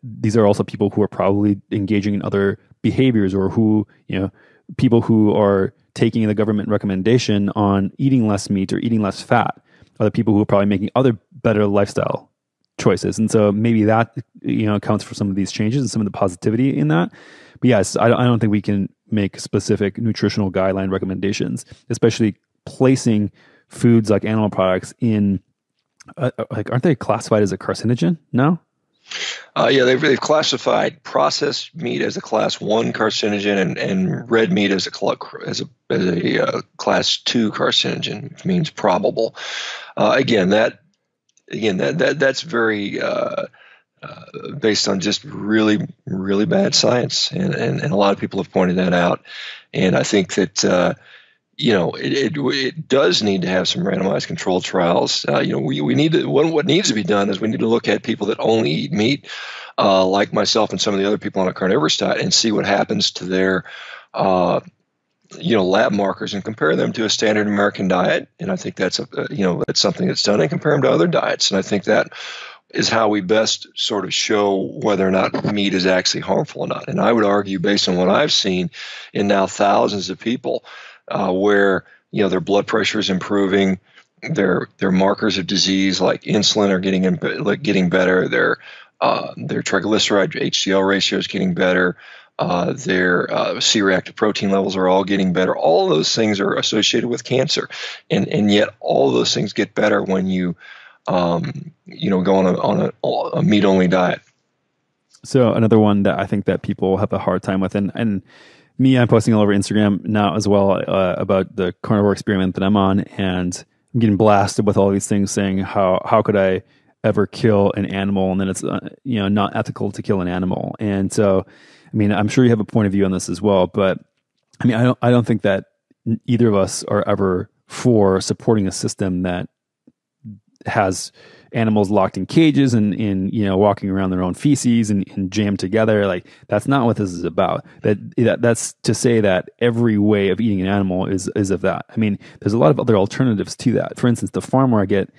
these are also people who are probably engaging in other behaviors, or who, people who are taking the government recommendation on eating less meat or eating less fat are the people who are probably making other better lifestyle choices. And so maybe that, accounts for some of these changes and some of the positivity in that. But yes, I don't think we can make specific nutritional guideline recommendations, especially placing foods like animal products in, aren't they classified as a carcinogen? No? Yeah, they've classified processed meat as a class 1 carcinogen and red meat as a class 2 carcinogen, which means probable. Again, that again, that's very based on just really, really bad science. And a lot of people have pointed that out. And I think that, it does need to have some randomized controlled trials. We need to, what needs to be done is we need to look at people that only eat meat, like myself and some of the other people on a carnivorous diet, and see what happens to their, lab markers and compare them to a standard American diet. And I think that's that's something that's done, and compare them to other diets. And I think that is how we best sort of show whether or not meat is actually harmful or not. And I would argue, based on what I've seen in now thousands of people, where their blood pressure is improving, their markers of disease like insulin are getting better, their triglyceride HDL ratio is getting better, their C-reactive protein levels are all getting better. All of those things are associated with cancer, and yet all of those things get better when you go on a meat-only diet. So another one that I think that people have a hard time with, and me, I'm posting all over Instagram now as well about the carnivore experiment that I'm on, and I'm getting blasted with all these things saying how could I ever kill an animal, and then it's not ethical to kill an animal. And so, I mean, I'm sure you have a point of view on this as well, but I mean, I don't think that either of us are ever for supporting a system that has animals locked in cages and walking around their own feces and jammed together. Like, that's not what this is about. That's to say that every way of eating an animal is of that. I mean, there's a lot of other alternatives to that. For instance, the farm where I get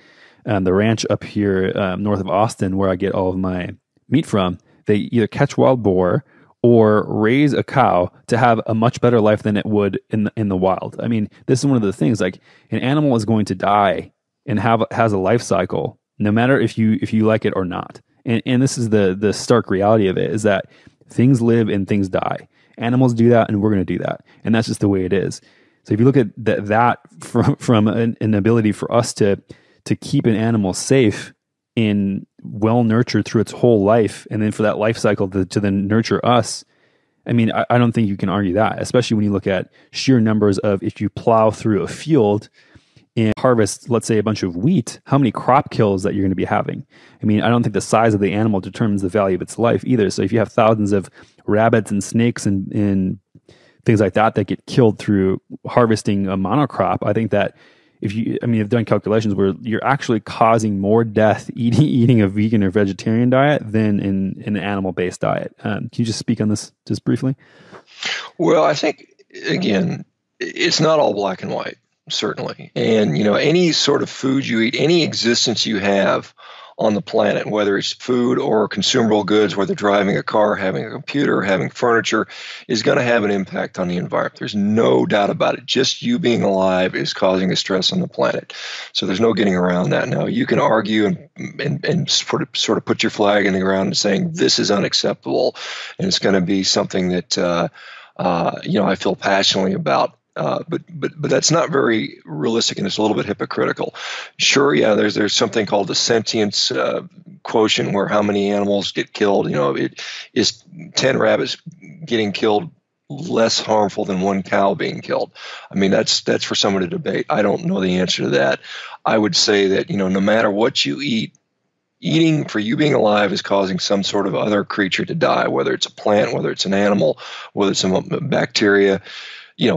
the ranch up here north of Austin, where I get all of my meat from, they either catch wild boar or raise a cow to have a much better life than it would in the wild. I mean, this is one of the things, like, an animal is going to die and has a life cycle, no matter if you like it or not. And this is the stark reality of it, is that things live and things die. Animals do that, and we're going to do that. And that's just the way it is. So if you look at that from an ability for us to keep an animal safe and well nurtured through its whole life, and then for that life cycle to then nurture us, I mean, I don't think you can argue that, especially when you look at sheer numbers of, if you plow through a field and harvest, let's say, a bunch of wheat, how many crop kills that you're going to be having. I mean, I don't think the size of the animal determines the value of its life either. So if you have thousands of rabbits and snakes and things like that get killed through harvesting a monocrop, I think that you've done calculations where you're actually causing more death eating a vegan or vegetarian diet than in an animal-based diet. Can you just speak on this just briefly? Well, I think, again, it's not all black and white. Certainly. And, any sort of food you eat, any existence you have on the planet, whether it's food or consumable goods, whether driving a car, having a computer, having furniture, is going to have an impact on the environment. There's no doubt about it. Just you being alive is causing a stress on the planet. So there's no getting around that. Now, you can argue and sort of put your flag in the ground and saying this is unacceptable, and it's going to be something that I feel passionately about. But that's not very realistic, and it's a little bit hypocritical. Sure, yeah, there's something called the sentience quotient, where how many animals get killed. It is 10 rabbits getting killed less harmful than one cow being killed. I mean, that's for someone to debate. I don't know the answer to that. I would say that no matter what you eat, eating for you being alive is causing some sort of other creature to die, whether it's a plant, whether it's an animal, whether it's a bacteria. It's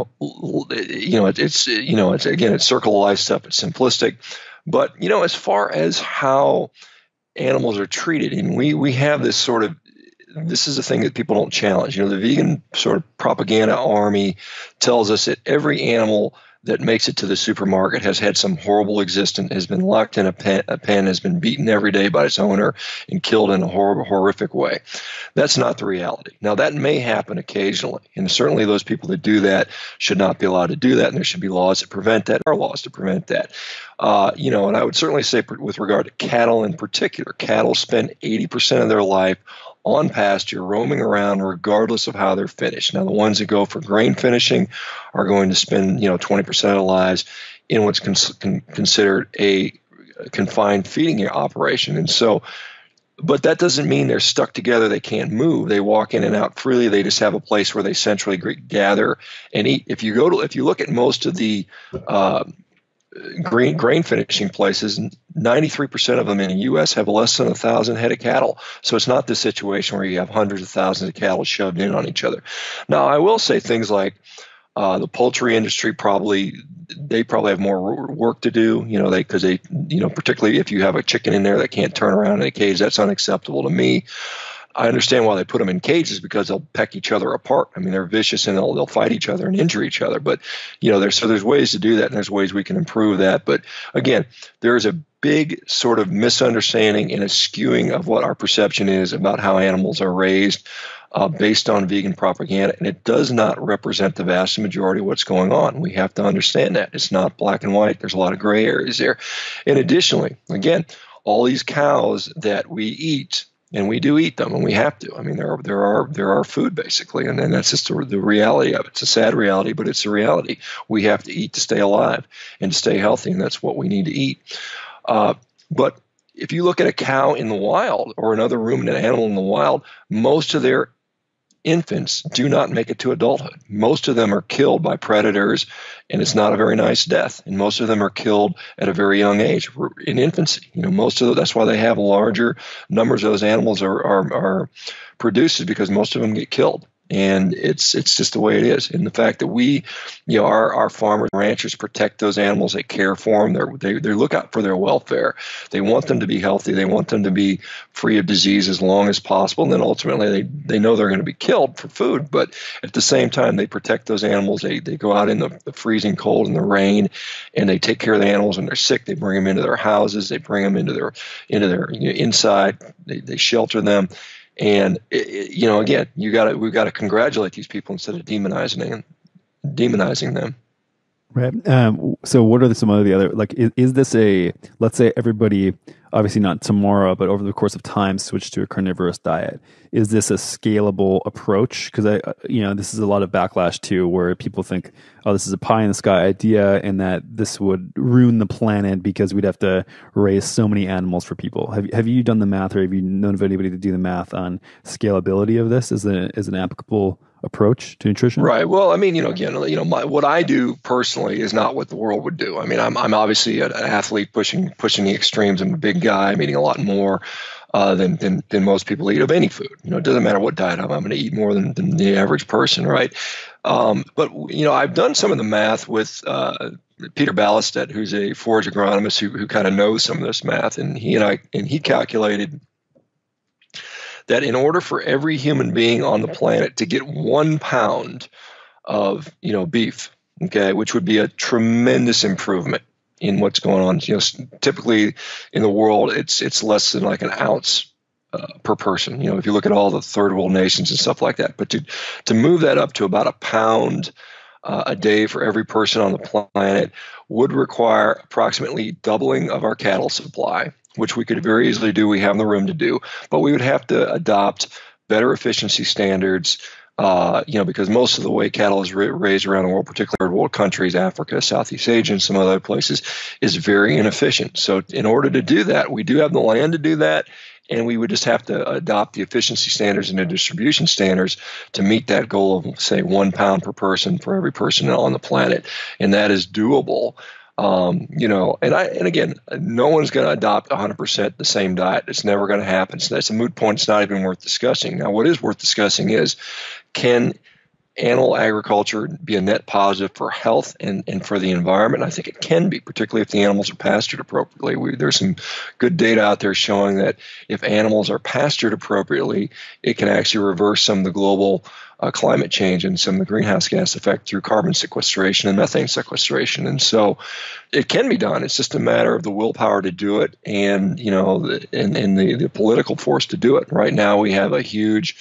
circle of life stuff. It's simplistic, but as far as how animals are treated, and we have this sort of, this is a thing that people don't challenge. The vegan sort of propaganda army tells us that every animal that makes it to the supermarket has had some horrible existence, has been locked in a pen, has been beaten every day by its owner and killed in a horrific way. That's not the reality. Now, that may happen occasionally, and certainly those people that do that should not be allowed to do that, and there should be laws that prevent that, or laws to prevent that. And I would certainly say, with regard to cattle in particular, cattle spend 80% of their life on pasture, roaming around, regardless of how they're finished. Now, the ones that go for grain finishing are going to spend 20% of their lives in what's considered a confined feeding operation. And so, but that doesn't mean they're stuck together. They can't move. They walk in and out freely. They just have a place where they centrally gather and eat. If you look at most of the grain finishing places, 93% of them in the U.S. have less than 1,000 head of cattle. So it's not the situation where you have hundreds of thousands of cattle shoved in on each other. Now, I will say things like the poultry industry probably have more work to do, because they, particularly if you have a chicken in there that can't turn around in a cage, that's unacceptable to me. I understand why they put them in cages, because they'll peck each other apart. I mean, they're vicious and they'll fight each other and injure each other. But, there's ways to do that, and there's ways we can improve that. But again, there's a big sort of misunderstanding and a skewing of what our perception is about how animals are raised based on vegan propaganda. And it does not represent the vast majority of what's going on. We have to understand that. It's not black and white. There's a lot of gray areas there. And additionally, again, all these cows that we eat, and we do eat them, and we have to. I mean, they're our food, basically, and that's just the reality of it. It's a sad reality, but it's a reality. We have to eat to stay alive and to stay healthy, and that's what we need to eat. But if you look at a cow in the wild or another ruminant animal in the wild, most of their infants do not make it to adulthood. Most of them are killed by predators, and it's not a very nice death. And most of them are killed at a very young age in infancy. That's why they have larger numbers of those animals are produced, is because most of them get killed. And it's just the way it is. And the fact that our farmers and ranchers protect those animals, they care for them, they look out for their welfare. They want them to be healthy. They want them to be free of disease as long as possible. And then ultimately they know they're going to be killed for food. But at the same time, they protect those animals. They go out in the freezing cold and the rain, and they take care of the animals when they're sick. They bring them into their houses. They bring them into their inside. They shelter them. And again, we've got to congratulate these people instead of demonizing them. Right. So what are some of the other, is this let's say everybody, obviously not tomorrow, but over the course of time, switch to a carnivorous diet? Is this a scalable approach? Because this is a lot of backlash too, where people think, oh, this is a pie in the sky idea, and that this would ruin the planet because we'd have to raise so many animals for people. Have you done the math, or have you known of anybody to do the math on scalability of this as an applicable approach to nutrition? Right. Well, I mean, what I do personally is not what the world would do. I mean, I'm obviously an athlete pushing the extremes. I'm a big guy. I'm eating a lot more than most people eat of any food. It doesn't matter what diet I'm going to eat more than the average person, right? But I've done some of the math with Peter Ballestedt, who's a forage agronomist who kind of knows some of this math, and he calculated that in order for every human being on the planet to get 1 pound of beef, okay, which would be a tremendous improvement in what's going on. Typically in the world, it's less than like an ounce per person. If you look at all the third world nations and stuff like that, but to move that up to about 1 pound a day for every person on the planet would require approximately doubling of our cattle supply, which we could very easily do. We have the room to do, but we would have to adopt better efficiency standards, because most of the way cattle is raised around the world, particularly third world countries, Africa, Southeast Asia, and some other places, is very inefficient. So in order to do that, we do have the land to do that, and we would just have to adopt the efficiency standards and the distribution standards to meet that goal of, say, 1 pound per person for every person on the planet, and that is doable. And again, no one's going to adopt 100% the same diet. It's never going to happen. So that's a moot point. It's not even worth discussing. Now, what is worth discussing is, can animal agriculture be a net positive for health and for the environment? I think it can be, particularly if the animals are pastured appropriately. There's some good data out there showing that if animals are pastured appropriately, it can actually reverse some of the global climate change and some of the greenhouse gas effect through carbon sequestration and methane sequestration. And so it can be done. It's just a matter of the willpower to do it and the political force to do it. Right now we have a huge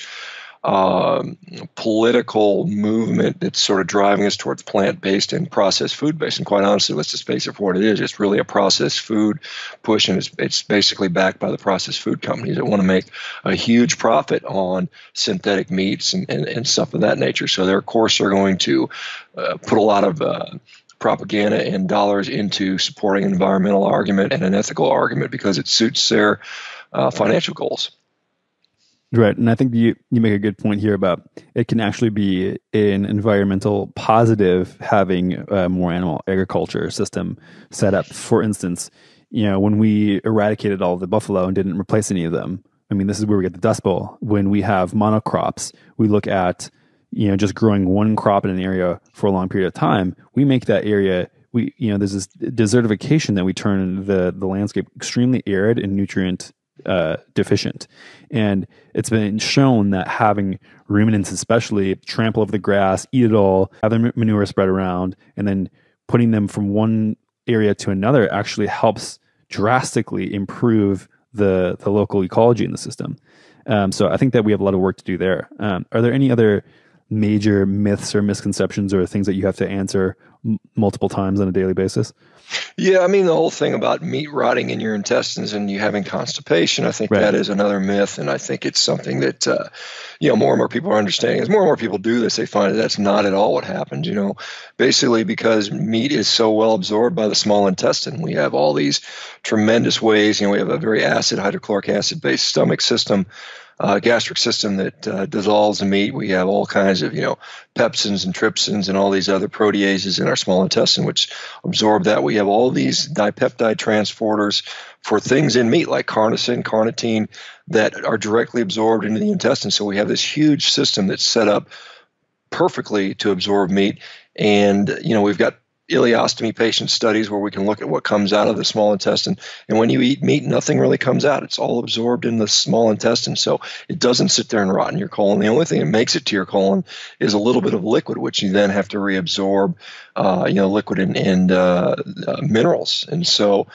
political movement that's sort of driving us towards plant-based and processed food-based. And quite honestly, let's just face it for what it is. It's really a processed food push, and it's basically backed by the processed food companies that want to make a huge profit on synthetic meats and stuff of that nature. So they, of course, are going to put a lot of propaganda and dollars into supporting an environmental argument and an ethical argument because it suits their financial goals. Right. And I think you make a good point here about it can actually be an environmental positive having a more animal agriculture system set up. For instance, when we eradicated all of the buffalo and didn't replace any of them, I mean, this is where we get the Dust Bowl. When we have monocrops, we look at, just growing one crop in an area for a long period of time. We make that area, there's this desertification that we turn the landscape extremely arid and nutrient deficient. And it's been shown that having ruminants especially trample over the grass, eat it all, have their manure spread around, and then putting them from one area to another actually helps drastically improve the local ecology in the system. So I think that we have a lot of work to do there. Are there any other major myths or misconceptions or things that you have to answer multiple times on a daily basis? Yeah, I mean, the whole thing about meat rotting in your intestines and you having constipation, I think Right. that is another myth. And I think it's something that, more and more people are understanding. As more and more people do this, they find that that's not at all what happens, basically because meat is so well absorbed by the small intestine. We have all these tremendous ways. We have a very acid, hydrochloric acid-based stomach system, gastric system that dissolves the meat. We have all kinds of, pepsins and trypsins and all these other proteases in our small intestine, which absorb that. We have all these dipeptide transporters for things in meat like carnosine, carnitine that are directly absorbed into the intestine. So we have this huge system that's set up perfectly to absorb meat. And, we've got ileostomy patient studies where we can look at what comes out of the small intestine. And when you eat meat, nothing really comes out. It's all absorbed in the small intestine. So it doesn't sit there and rot in your colon. The only thing that makes it to your colon is a little bit of liquid, which you then have to reabsorb, liquid and minerals. And so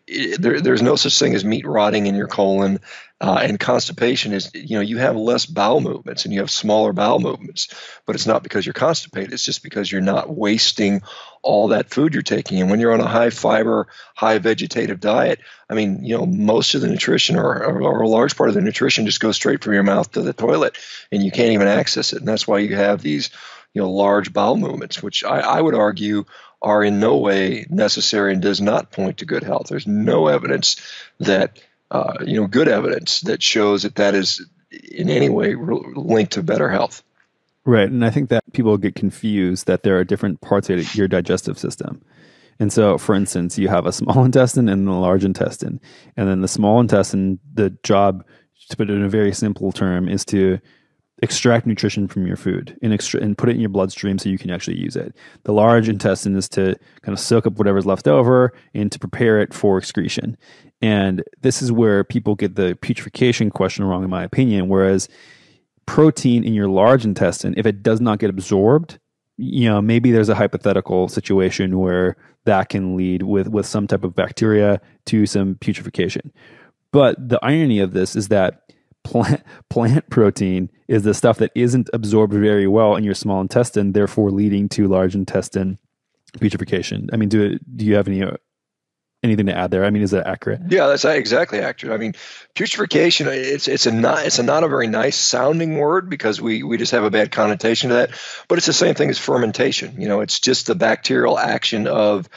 there's no such thing as meat rotting in your colon. And constipation is, you have less bowel movements and you have smaller bowel movements, but it's not because you're constipated. It's just because you're not wasting all that food you're taking. And when you're on a high fiber, high vegetative diet, I mean, most of the nutrition or a large part of the nutrition just goes straight from your mouth to the toilet and you can't even access it. And that's why you have these, large bowel movements, which I would argue are in no way necessary and does not point to good health. There's no evidence that, good evidence that shows that is in any way linked to better health. Right. And I think that people get confused that there are different parts of your digestive system. And so, for instance, you have a small intestine and a large intestine. And then the small intestine, the job, to put it in a very simple term, is to extract nutrition from your food and put it in your bloodstream so you can actually use it. The large intestine is to kind of soak up whatever's left over and to prepare it for excretion. And this is where people get the putrefaction question wrong, in my opinion, whereas protein in your large intestine, if it does not get absorbed, maybe there's a hypothetical situation where that can lead with some type of bacteria to some putrefaction. But the irony of this is that plant protein is the stuff that isn't absorbed very well in your small intestine, therefore leading to large intestine putrefaction. I mean, do you have anything to add there? I mean, is that accurate? Yeah, that's exactly accurate. I mean, putrefaction, it's not a very nice sounding word because we just have a bad connotation to that, but it's the same thing as fermentation. It's just the bacterial action of,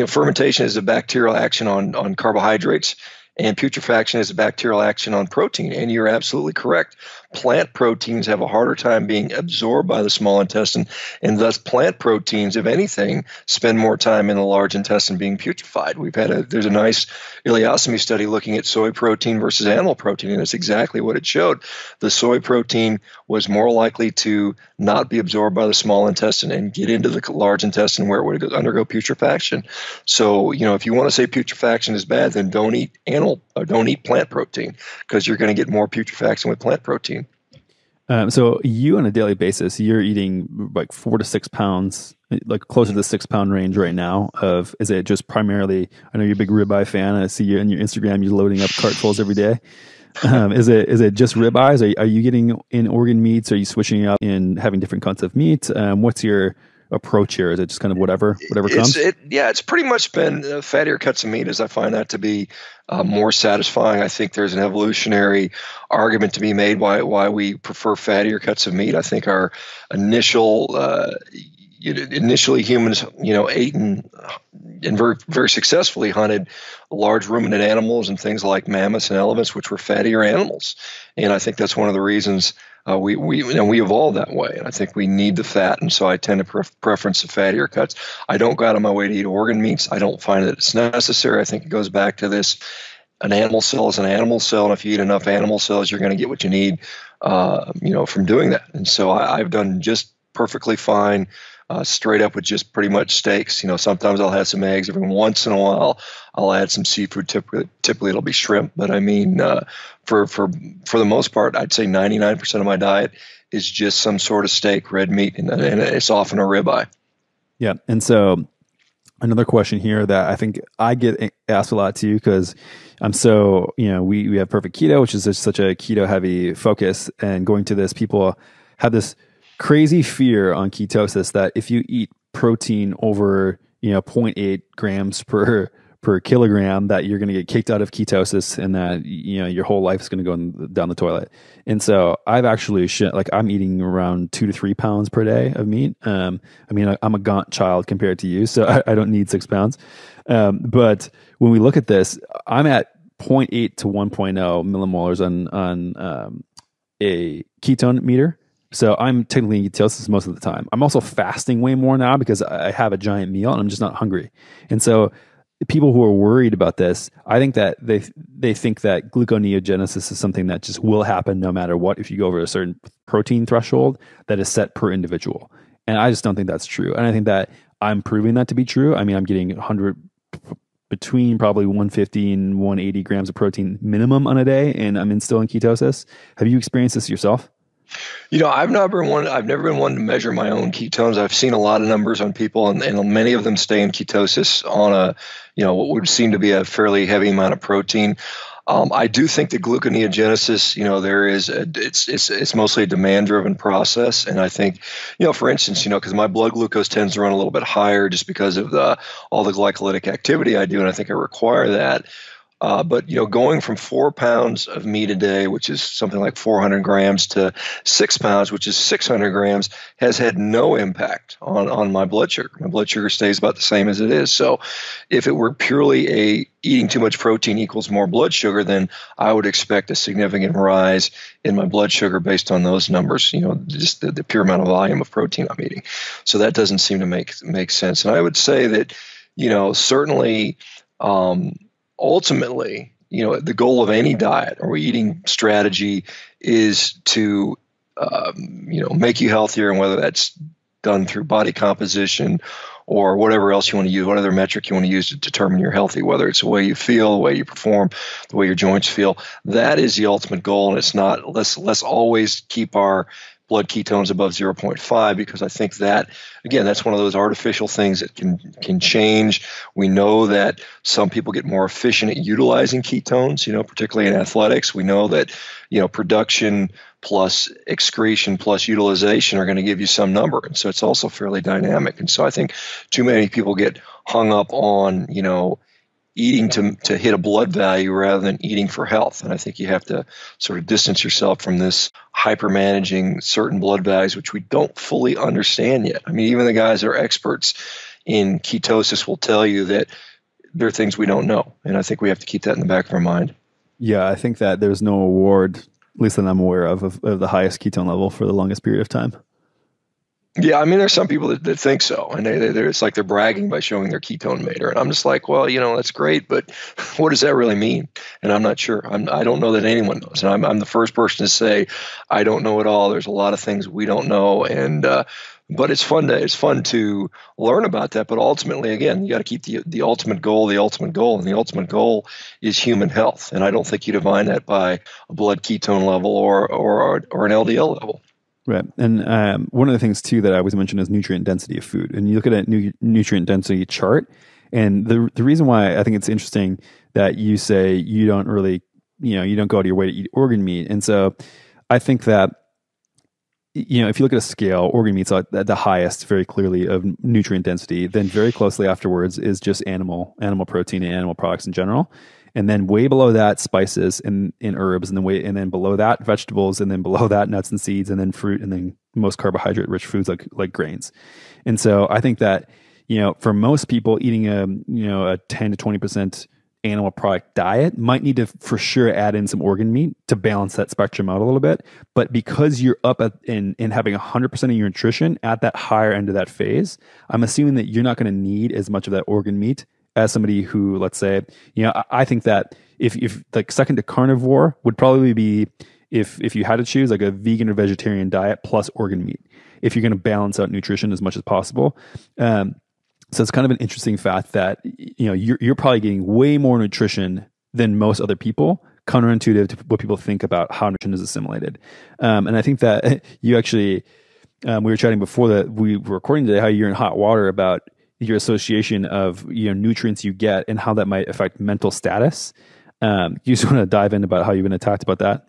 fermentation is a bacterial action on carbohydrates, and putrefaction is a bacterial action on protein. And you're absolutely correct. Plant proteins have a harder time being absorbed by the small intestine, and thus plant proteins, if anything, spend more time in the large intestine being putrefied. There's a nice ileostomy study looking at soy protein versus animal protein, and it's exactly what it showed. The soy protein was more likely to not be absorbed by the small intestine and get into the large intestine where it would undergo putrefaction. So, if you want to say putrefaction is bad, then don't eat plant protein because you're going to get more putrefaction with plant protein. So you on a daily basis, you're eating like 4 to 6 pounds, like closer to the 6 pound range right now is it just primarily, I know you're a big ribeye fan. I see you on your Instagram, you're loading up cartfuls every day. Is it just ribeyes? Are you getting in organ meats? Are you switching up and having different cuts of meat? What's your approach here? Is it just kind of whatever comes? It's pretty much been fattier cuts of meat, as I find that to be more satisfying. I think there's an evolutionary argument to be made why we prefer fattier cuts of meat. I think our initial initially humans, ate and very, very successfully hunted large ruminant animals and things like mammoths and elephants, which were fattier animals. And I think that's one of the reasons we evolved that way. And I think we need the fat. And so I tend to preference the fattier cuts. I don't go out of my way to eat organ meats. I don't find that it's necessary. I think it goes back to this. An animal cell is an animal cell, and if you eat enough animal cells, you're going to get what you need, from doing that. And so I've done just perfectly fine, straight up with just pretty much steaks. Sometimes I'll have some eggs. Every once in a while, I'll add some seafood. Typically it'll be shrimp. But I mean, for the most part, I'd say 99% of my diet is just some sort of steak, red meat, and it's often a ribeye. Yeah, and so another question here that I think I get asked a lot too, because I'm so, we have Perfect Keto, which is just such a keto heavy focus. And going to this, people have this crazy fear on ketosis that if you eat protein over, 0.8 grams per kilogram, that you're going to get kicked out of ketosis and that, your whole life is going to go down the toilet. And so I've actually, I'm eating around 2 to 3 pounds per day of meat. I'm a gaunt child compared to you, so I don't need 6 pounds. But when we look at this, I'm at 0.8 to 1.0 millimolars on a ketone meter. So I'm technically in ketosis most of the time. I'm also fasting way more now because I have a giant meal and I'm just not hungry. And so people who are worried about this, I think that they think that gluconeogenesis is something that just will happen no matter what if you go over a certain protein threshold that is set per individual. And I just don't think that's true. And I think that I'm proving that to be true. I mean, I'm getting 100 between probably 150 and 180 grams of protein minimum on a day, and I'm still in ketosis. Have you experienced this yourself? I've never been one to measure my own ketones. I've seen a lot of numbers on people, and many of them stay in ketosis on what would seem to be a fairly heavy amount of protein. I do think that gluconeogenesis, it's mostly a demand-driven process, and I think, for instance, because my blood glucose tends to run a little bit higher just because of all the glycolytic activity I do, and I think I require that. But going from 4 pounds of meat a day, which is something like 400 grams, to 6 pounds, which is 600 grams, has had no impact on my blood sugar. My blood sugar stays about the same as it is. So if it were purely eating too much protein equals more blood sugar, then I would expect a significant rise in my blood sugar based on those numbers, just the pure amount of volume of protein I'm eating. So that doesn't seem to make sense. And I would say that, certainly, ultimately, the goal of any diet or eating strategy is to, make you healthier, and whether that's done through body composition or whatever else you want to use, whatever metric you want to use to determine you're healthy, whether it's the way you feel, the way you perform, the way your joints feel, that is the ultimate goal. And it's not, let's always keep our blood ketones above 0.5, because I think that, again, that's one of those artificial things that can change. We know that some people get more efficient at utilizing ketones, particularly in athletics. We know that, production plus excretion plus utilization are going to give you some number. And so it's also fairly dynamic. And so I think too many people get hung up on, eating to hit a blood value rather than eating for health. And I think you have to sort of distance yourself from this hyper managing certain blood values, which we don't fully understand yet. I mean, even the guys that are experts in ketosis will tell you that there are things we don't know. And I think we have to keep that in the back of our mind. Yeah, I think that there's no award, at least that I'm aware of the highest ketone level for the longest period of time. Yeah, I mean, there's some people that think so, and it's like they're bragging by showing their ketone meter, and I'm just like, well, that's great, but what does that really mean? And I'm not sure. I don't know that anyone knows, and I'm the first person to say I don't know it all. There's a lot of things we don't know, and but it's fun to learn about that. But ultimately, again, you got to keep the ultimate goal, and the ultimate goal is human health. And I don't think you define that by a blood ketone level or an LDL level. Right. And one of the things, too, that I always mention is nutrient density of food. And you look at a nutrient density chart, and the reason why I think it's interesting that you say you don't really, you don't go out of your way to eat organ meat. And so I think that, if you look at a scale, organ meat's at the highest, very clearly, of nutrient density. Then very closely afterwards is just animal protein and animal products in general. And then way below that, spices and herbs, and then below that, vegetables, and then below that, nuts and seeds, and then fruit, and then most carbohydrate rich foods like grains. And so I think that, for most people, eating a 10 to 20% animal product diet might need to for sure add in some organ meat to balance that spectrum out a little bit. But because you're up in having 100% of your nutrition at that higher end of that phase, I'm assuming that you're not going to need as much of that organ meat as somebody who, let's say, I think that if like second to carnivore would probably be if you had to choose like a vegan or vegetarian diet plus organ meat, if you're going to balance out nutrition as much as possible. So it's kind of an interesting fact that you're probably getting way more nutrition than most other people, counterintuitive to what people think about how nutrition is assimilated. And I think that you actually, we were chatting before that we were recording today, how you're in hot water about your association of nutrients you get and how that might affect mental status. You just want to dive in about how you've been attacked about that?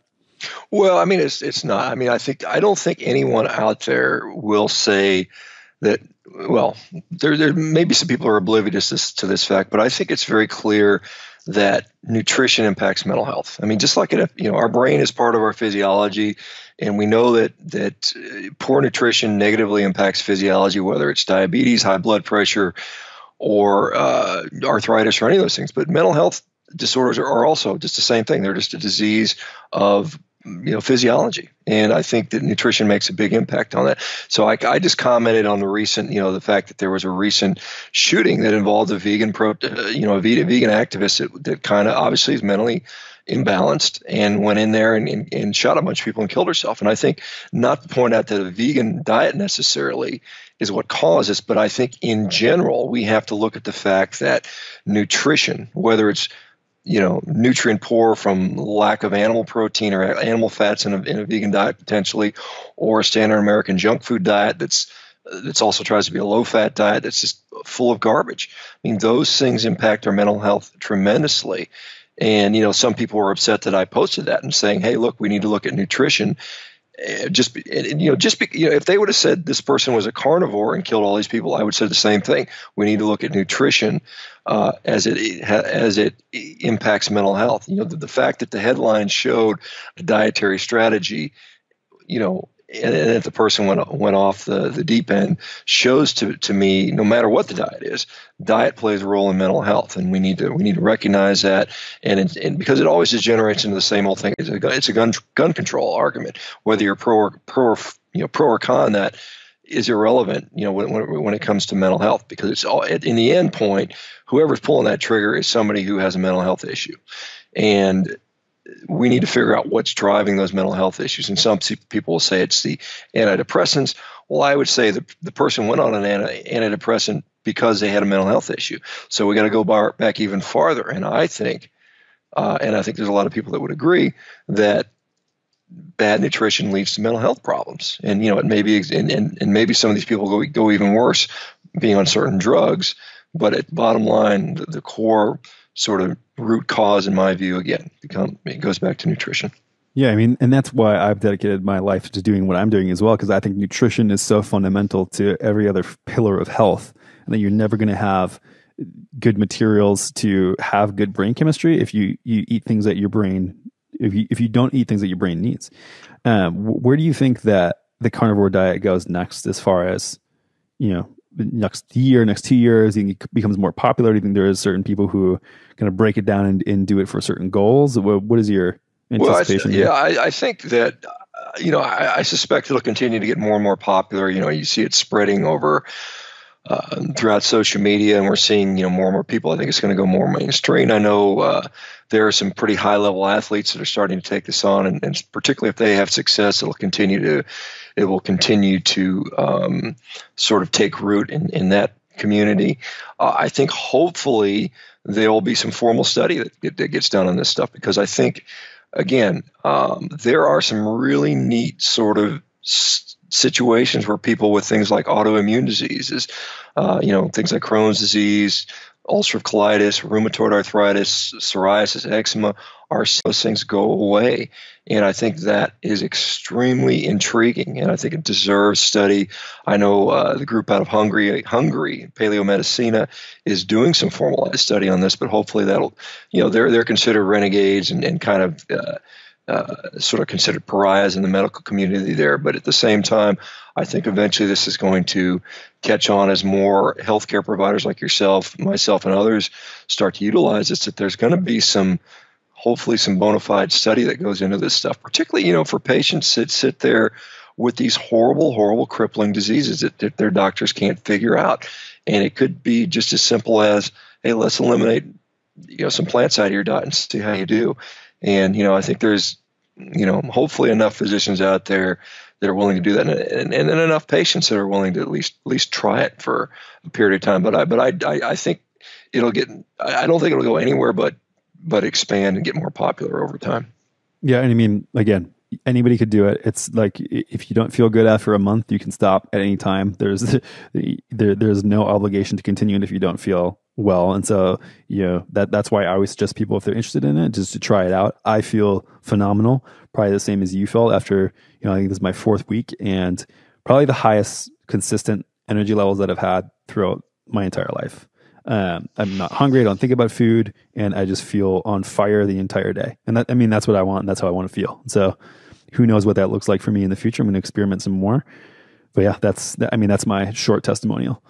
Well, I mean, it's not. I mean, I don't think anyone out there will say that. Well, there may be some people who are oblivious to this fact, but I think it's very clear that nutrition impacts mental health. I mean, just like our brain is part of our physiology, and we know that poor nutrition negatively impacts physiology, whether it's diabetes, high blood pressure, or arthritis, or any of those things. But mental health disorders are also just the same thing. They're just a disease of physiology. And I think that nutrition makes a big impact on that. So I just commented on the recent, the fact that there was a recent shooting that involved a vegan vegan activist that kind of obviously is mentally imbalanced and went in there and shot a bunch of people and killed herself. And I think not to point out that a vegan diet necessarily is what caused this, but I think in general, we have to look at the fact that nutrition, whether it's nutrient poor from lack of animal protein or animal fats in a vegan diet potentially, or a standard American junk food diet that's also tries to be a low fat diet that's just full of garbage. I mean, those things impact our mental health tremendously. And some people were upset that I posted that and saying, "Hey, look, we need to look at nutrition." If they would have said this person was a carnivore and killed all these people, I would say the same thing. We need to look at nutrition as it impacts mental health. The fact that the headline showed a dietary strategy, and if the person went off the deep end, shows to me, no matter what the diet is, diet plays a role in mental health, and we need to recognize that. And because it always degenerates into the same old thing, it's a gun control argument. Whether you're pro or con, that is irrelevant. When it comes to mental health, because it's all in the end point, whoever's pulling that trigger is somebody who has a mental health issue, and we need to figure out what's driving those mental health issues. And some people will say it's the antidepressants. Well, I would say the person went on an antidepressant because they had a mental health issue. So we got to go back even farther. And I think there's a lot of people that would agree that bad nutrition leads to mental health problems. And it may be, and maybe some of these people go even worse, being on certain drugs. But at bottom line, the core sort of root cause, in my view, again, it goes back to nutrition. Yeah, I mean, and that's why I've dedicated my life to doing what I'm doing as well, because I think nutrition is so fundamental to every other pillar of health, and that you're never going to have good materials to have good brain chemistry if you eat things that your brain, if you don't eat things that your brain needs. Where do you think that the carnivore diet goes next, as far as next 2 years, do you think it becomes more popular? Do you think there is certain people who kind of break it down and do it for certain goals? What is your anticipation? I think that, I suspect it'll continue to get more and more popular. You see it spreading over throughout social media, and we're seeing, more and more people. I think it's going to go more mainstream. I know there are some pretty high level athletes that are starting to take this on, and particularly if they have success, it will continue to sort of take root in that community. I think hopefully there will be some formal study that gets done on this stuff, because I think, again, there are some really neat sort of situations where people with things like autoimmune diseases, things like Crohn's disease, ulcerative colitis, rheumatoid arthritis, psoriasis, eczema, those things go away. And I think that is extremely intriguing, and I think it deserves study. I know the group out of Hungary, Paleomedicina, is doing some formalized study on this, but hopefully that'll, they're considered renegades and kind of sort of considered pariahs in the medical community there. But at the same time, I think eventually this is going to catch on as more healthcare providers like yourself, myself, and others start to utilize this, that there's going to be hopefully some bona fide study that goes into this stuff, particularly, for patients that sit there with these horrible, horrible crippling diseases that their doctors can't figure out. And it could be just as simple as, hey, let's eliminate, some plants out of your diet and see how you do. And, I think there's, hopefully enough physicians out there that are willing to do that, and enough patients that are willing to at least try it for a period of time. But I think I don't think it'll go anywhere but expand and get more popular over time. Yeah. And I mean, again, anybody could do it. It's like, if you don't feel good after a month, you can stop at any time. There's no obligation to continue it if you don't feel well. And so, that's why I always suggest people, if they're interested in it, just to try it out. I feel phenomenal, probably the same as you felt after, I think this is my 4th week, and probably the highest consistent energy levels that I've had throughout my entire life. I'm not hungry. I don't think about food, and I just feel on fire the entire day. And that's what I want. And that's how I want to feel. So who knows what that looks like for me in the future. I'm going to experiment some more, but yeah, that's my short testimonial.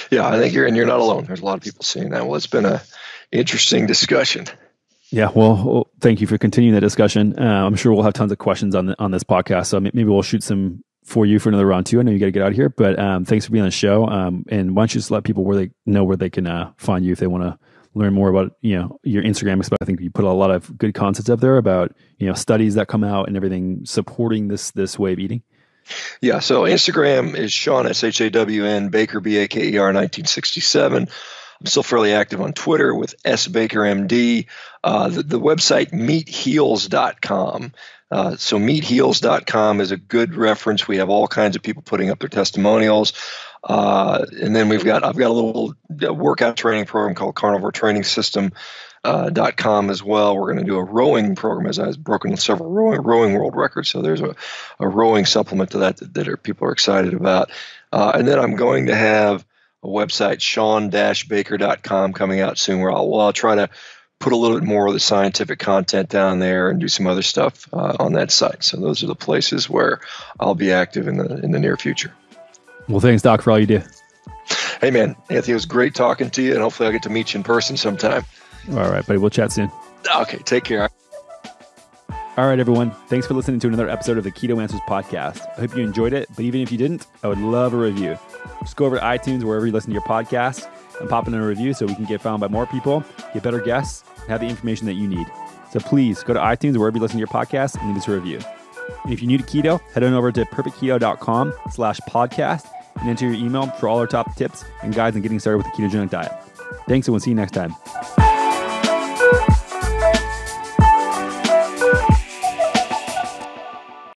Yeah. I think you're not alone. There's a lot of people saying that. Well, it's been a interesting discussion. Yeah. Well, thank you for continuing the discussion. I'm sure we'll have tons of questions on this podcast. So maybe we'll shoot some for you for another round too. I know you got to get out of here, but thanks for being on the show. And why don't you just let people where they can find you if they want to learn more about your Instagram. I think you put a lot of good concepts up there about studies that come out and everything supporting this way of eating. Yeah. So Instagram is Shawn SHAWN Baker BAKER 1967. I'm still fairly active on Twitter with SBakerMD. The website meatheals.com. So meatheals.com is a good reference. We have all kinds of people putting up their testimonials. And then I've got a little workout training program called Carnivore Training System.com as well. We're going to do a rowing program, as I've broken several rowing world records. So there's a rowing supplement to that people are excited about. And then I'm going to have a website, shawn-baker.com, coming out soon, where I'll try to put a little bit more of the scientific content down there and do some other stuff on that site. So those are the places where I'll be active in the near future. Well, thanks, Doc, for all you do. Hey, man, Anthony, it was great talking to you, and hopefully I'll get to meet you in person sometime. All right, buddy. We'll chat soon. Okay, take care. All right, everyone. Thanks for listening to another episode of the Keto Answers podcast. I hope you enjoyed it, but even if you didn't, I would love a review. Just go over to iTunes, wherever you listen to your podcast, and pop in a review so we can get found by more people, get better guests, and have the information that you need. So please go to iTunes, wherever you listen to your podcast, and leave us a review. And if you're new to keto, head on over to perfectketo.com/podcast and enter your email for all our top tips and guides on getting started with the ketogenic diet. Thanks, and we'll see you next time.